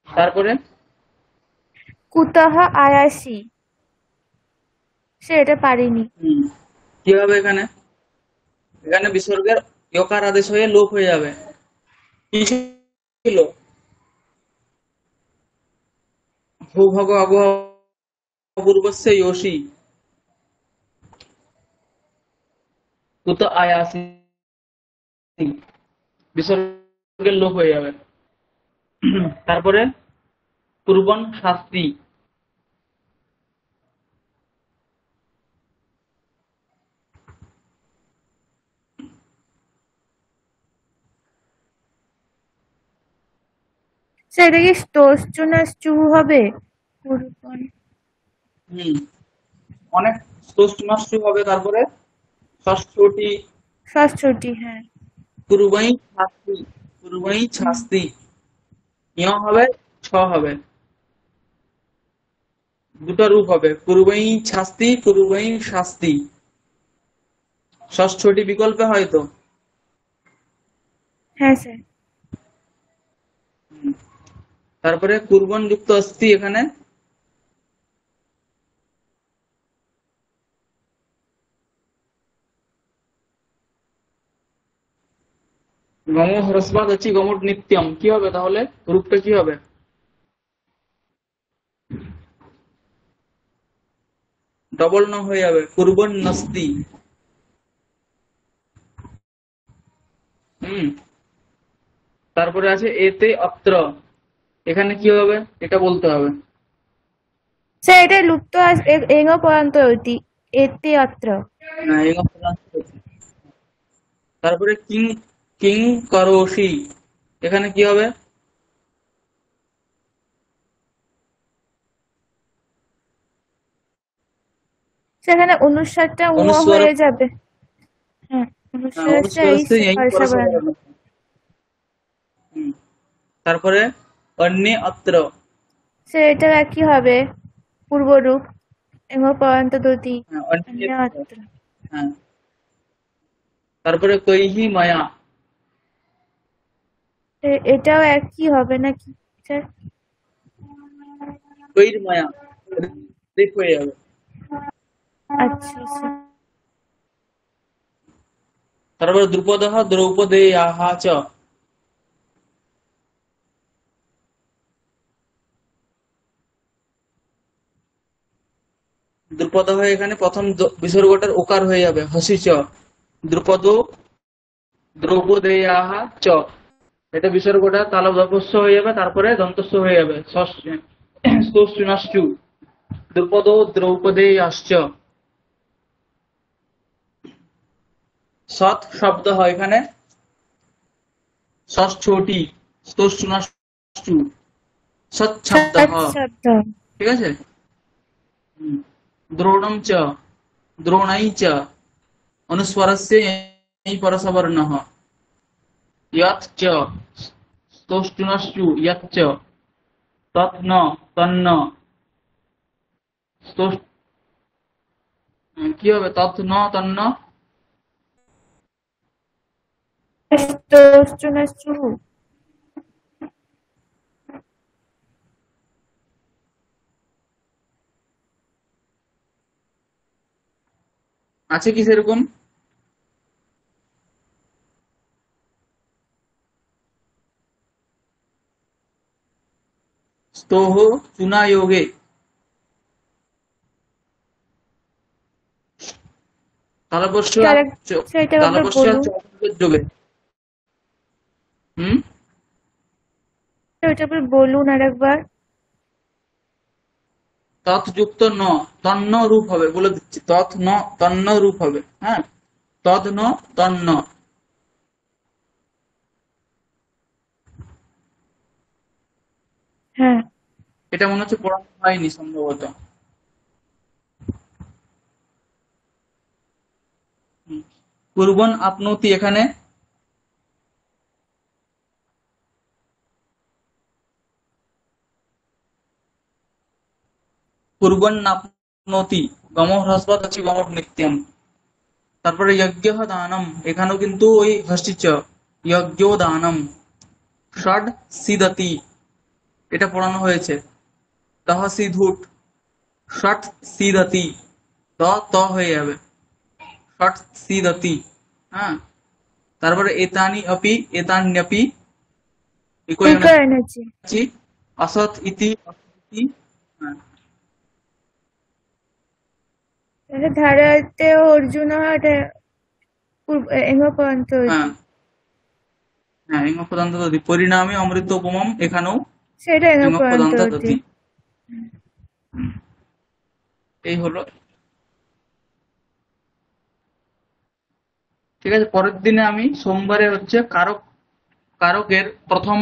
Speaker 1: তারপরে
Speaker 2: কুতহ আয়াসি। এটা পারিনি।
Speaker 1: কি হবে এখানে? এখানে বিসর্গের ইকার আদেশ হয়ে লোপ হয়ে যাবে। কি ছিল? ভূভগ অবহ পূর্বস্য যোশী কুত আয়াসি, বিসর্গের লোপ হয়ে যাবে। তারপরে পূর্বন শাস্তি।
Speaker 2: এটা কি স্তোষ্টু না স্টু হবে? পূর্বন।
Speaker 1: হুম, অনেক স্তোষ্ট্রমাস্টু হবে। তারপরে ষষ্ঠটি
Speaker 2: ষষ্ঠটি, হ্যাঁ।
Speaker 1: পূর্বই শাস্তি, পূর্বই শাস্তি। ইয় হবে, ছ হবে। দুটো রূপ হবে, পূর্বই শাস্তি, পূর্বই শাস্তি। ষষ্ঠটি বিকল্পে হয়তো।
Speaker 2: হ্যাঁ স্যার।
Speaker 1: তারপরে পূর্বন যুক্ত অস্তি এখানে গম হ্রস্বাদ হচ্ছে গমট নিত্যম। কি হবে তাহলে? রূপটা কি হবে? ডবল ন হয়ে যাবে, পূর্বন নস্তি। হুম, তারপরে আছে এতে অত্র, এখানে কি হবে এটা বলতে হবে।
Speaker 2: স্যার এটা লুপ্ত এঙ্গ পরান্ত অতি এতে অত্র।
Speaker 1: না, এই অত্র আছে। তারপরে কিং কিং করোষি, এখানে কি হবে?
Speaker 2: সেখানে অনুস্বারটা উ
Speaker 1: অনুস্বর,
Speaker 2: হয়ে যাবে। হ্যাঁ, অনুস্বারটা
Speaker 1: অনুস্বর
Speaker 2: এই
Speaker 1: से यही
Speaker 2: স্পর্শ
Speaker 1: পরস্পর।
Speaker 2: বর্ণ।
Speaker 1: তারপরে অন্যে অত্র,
Speaker 2: স্যার এটা একই হবে, পূর্বরূপ এঙ্গ পরান্ত দতি
Speaker 1: হ্যাঁ, অন্যে অত্র,
Speaker 2: অত্র।
Speaker 1: হ্যাঁ। তারপরে কৈহি মায়া,
Speaker 2: এটাও একই হবে নাকি স্যার?
Speaker 1: কৈর মায়া রেপ হয়ে যাবে।
Speaker 2: আচ্ছা আচ্ছা।
Speaker 1: তারপরে দ্রুপদঃ দ্রৌপদেয়াঃ চ, দ্রুপদঃ এখানে প্রথম বিসর্গটার ওকার হয়ে যাবে হসি চ, দ্রুপদ দ্রৌপদেয়াঃ চ, এটা বিসর্গটা তালব্যস্য হয়ে যাবে, তারপরে দন্তস্য হয়ে যাবে স্তোষ্টুনাশ্চু, দ্রুপদ দ্রৌপদেয়াশ্চ। সৎ শব্দ হয় এখানে সৎ ছোটি স্তোষ্টুনাশ্চু, সৎ শব্দ,
Speaker 2: শব্দ।
Speaker 1: ঠিক আছে। দ্রোণম চ দ্রোণাই চ, অনুস্বরস্য এই পরসবর্ণঃ, यत् च स्तोष्टुनश्चु यत् च, तत् न तन्न स्तोष्ट, কি হবে তৎ ন তন্ন?
Speaker 2: স্তোষ্ট্রুনশ্চু।
Speaker 1: আছে কি সেরকম? স্তোহ চুনায়োগে, তালবস্য
Speaker 2: সেটা একবার
Speaker 1: তালবস্য
Speaker 2: বলুন।
Speaker 1: যোগে। হুম,
Speaker 2: ওইটা একবার বলুন আর একবার।
Speaker 1: তৎযুক্ত ন তন্ন রূপ হবে, বলে দিচ্ছি, তৎ ন তন্ন রূপ হবে, হ্যাঁ, তৎ ন তন্ন।
Speaker 2: হ্যাঁ।
Speaker 1: এটা মনে হচ্ছে পড়ানো হয়নি সম্ভবত। কুর্বন আপনতি, এখানে কুর্বন আপনতি, গমঃ হ্রস্বৎ আছে গমঃ নিত্যম। তারপরে যজ্ঞ দানম, এখানেও কিন্তু ওই হস্তিচ, যজ্ঞ দানম। ষড সিদতি, এটা পড়ানো হয়েছে, তহ সিধুট, ষট সিদতি, ত হয়ে যাবে, ষট সিদতি, হ্যাঁ। তারপরে এতানি অপি এতান্যপি,
Speaker 2: ইকোয়ানাচি।
Speaker 1: অসৎ ইতি অসৎ ইতি, হ্যাঁ।
Speaker 2: এটা ধারাতে অর্জুন এটা এঙ্গ পরান্ত
Speaker 1: হ্যাঁ,
Speaker 2: অতি।
Speaker 1: হ্যাঁ, ইঙ্গপদান্ত দতি, পরিণামে অমৃত উপমম, এখানেও
Speaker 2: সেটা এঙ্গ পরান্ত
Speaker 1: ইঙ্গপদান্ত
Speaker 2: অতি।
Speaker 1: দতি। এই হলো, ঠিক আছে। পরের দিনে আমি সোমবারে হচ্ছে কারক, কারকের প্রথম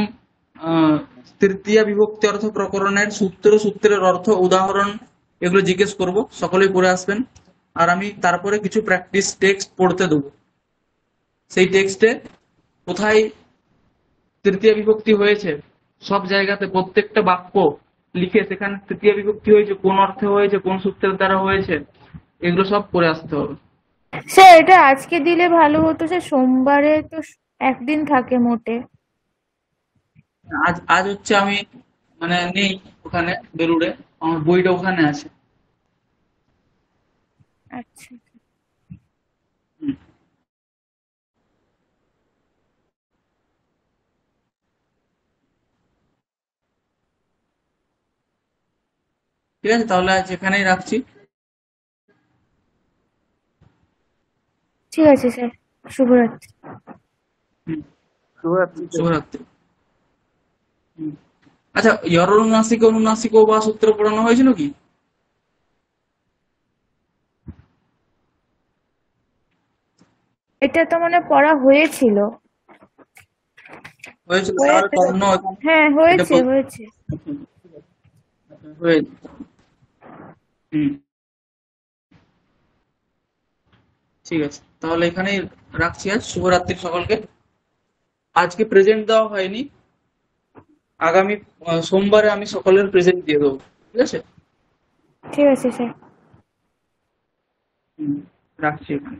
Speaker 1: আহ, তৃতীয়া বিভক্তি অর্থ প্রকরণের সূত্র, সূত্রের অর্থ, উদাহরণ, এগুলো জিজ্ঞেস করব, সকলেই পড়ে আসবেন। আর আমি তারপরে কিছু প্র্যাকটিস টেক্সট পড়তে দেবো, সেই টেক্সটে কোথায় তৃতীয় বিভক্তি হয়েছে, সব জায়গাতে প্রত্যেকটা বাক্য লিখে সেখানে তৃতীয় বিভক্তি হয়েছে, কোন অর্থে হয়েছে, কোন সূত্রের দ্বারা হয়েছে, এগুলো সব পড়ে আসতে হবে।
Speaker 2: স্যার এটা আজকে দিলে ভালো হতো স্যার, সোমবারে তো একদিন থাকে মোটে।
Speaker 1: আজ আজ হচ্ছে আমি মানে নেই ওখানে বেলুড়ে, আমার বইটা ওখানে আছে।
Speaker 2: আচ্ছা।
Speaker 1: হুম, ঠিক আছে, তাহলে আজ এখানেই রাখছি।
Speaker 2: ঠিক আছে স্যার, শুভরাত্রি।
Speaker 1: হুম,
Speaker 4: শুভরাত্রি।
Speaker 1: শুভরাত্রি। হুম। আচ্ছা, অনুনাসিক অনুনাসিক বা সূত্র পড়ানো হয়েছিল কি?
Speaker 2: এটা তো মানে পড়া হয়েছিল।
Speaker 1: হয়েছিল, তাহলে
Speaker 3: হয়েছে।
Speaker 1: কর্ণ
Speaker 2: হ্যাঁ,
Speaker 1: এটা
Speaker 2: হয়েছে হয়েছে।
Speaker 1: হয়েছে। হুম, ঠিক আছে, তাহলে এখানেই রাখছি। আজ শুভরাত্রি সকলকে। আজকে প্রেজেন্ট দেওয়া হয়নি, আগামী সোমবারে আমি সকলের প্রেজেন্ট দিয়ে দেবো, ঠিক আছে?
Speaker 2: ঠিক আছে স্যার।
Speaker 1: হুম, রাখছি এখানে।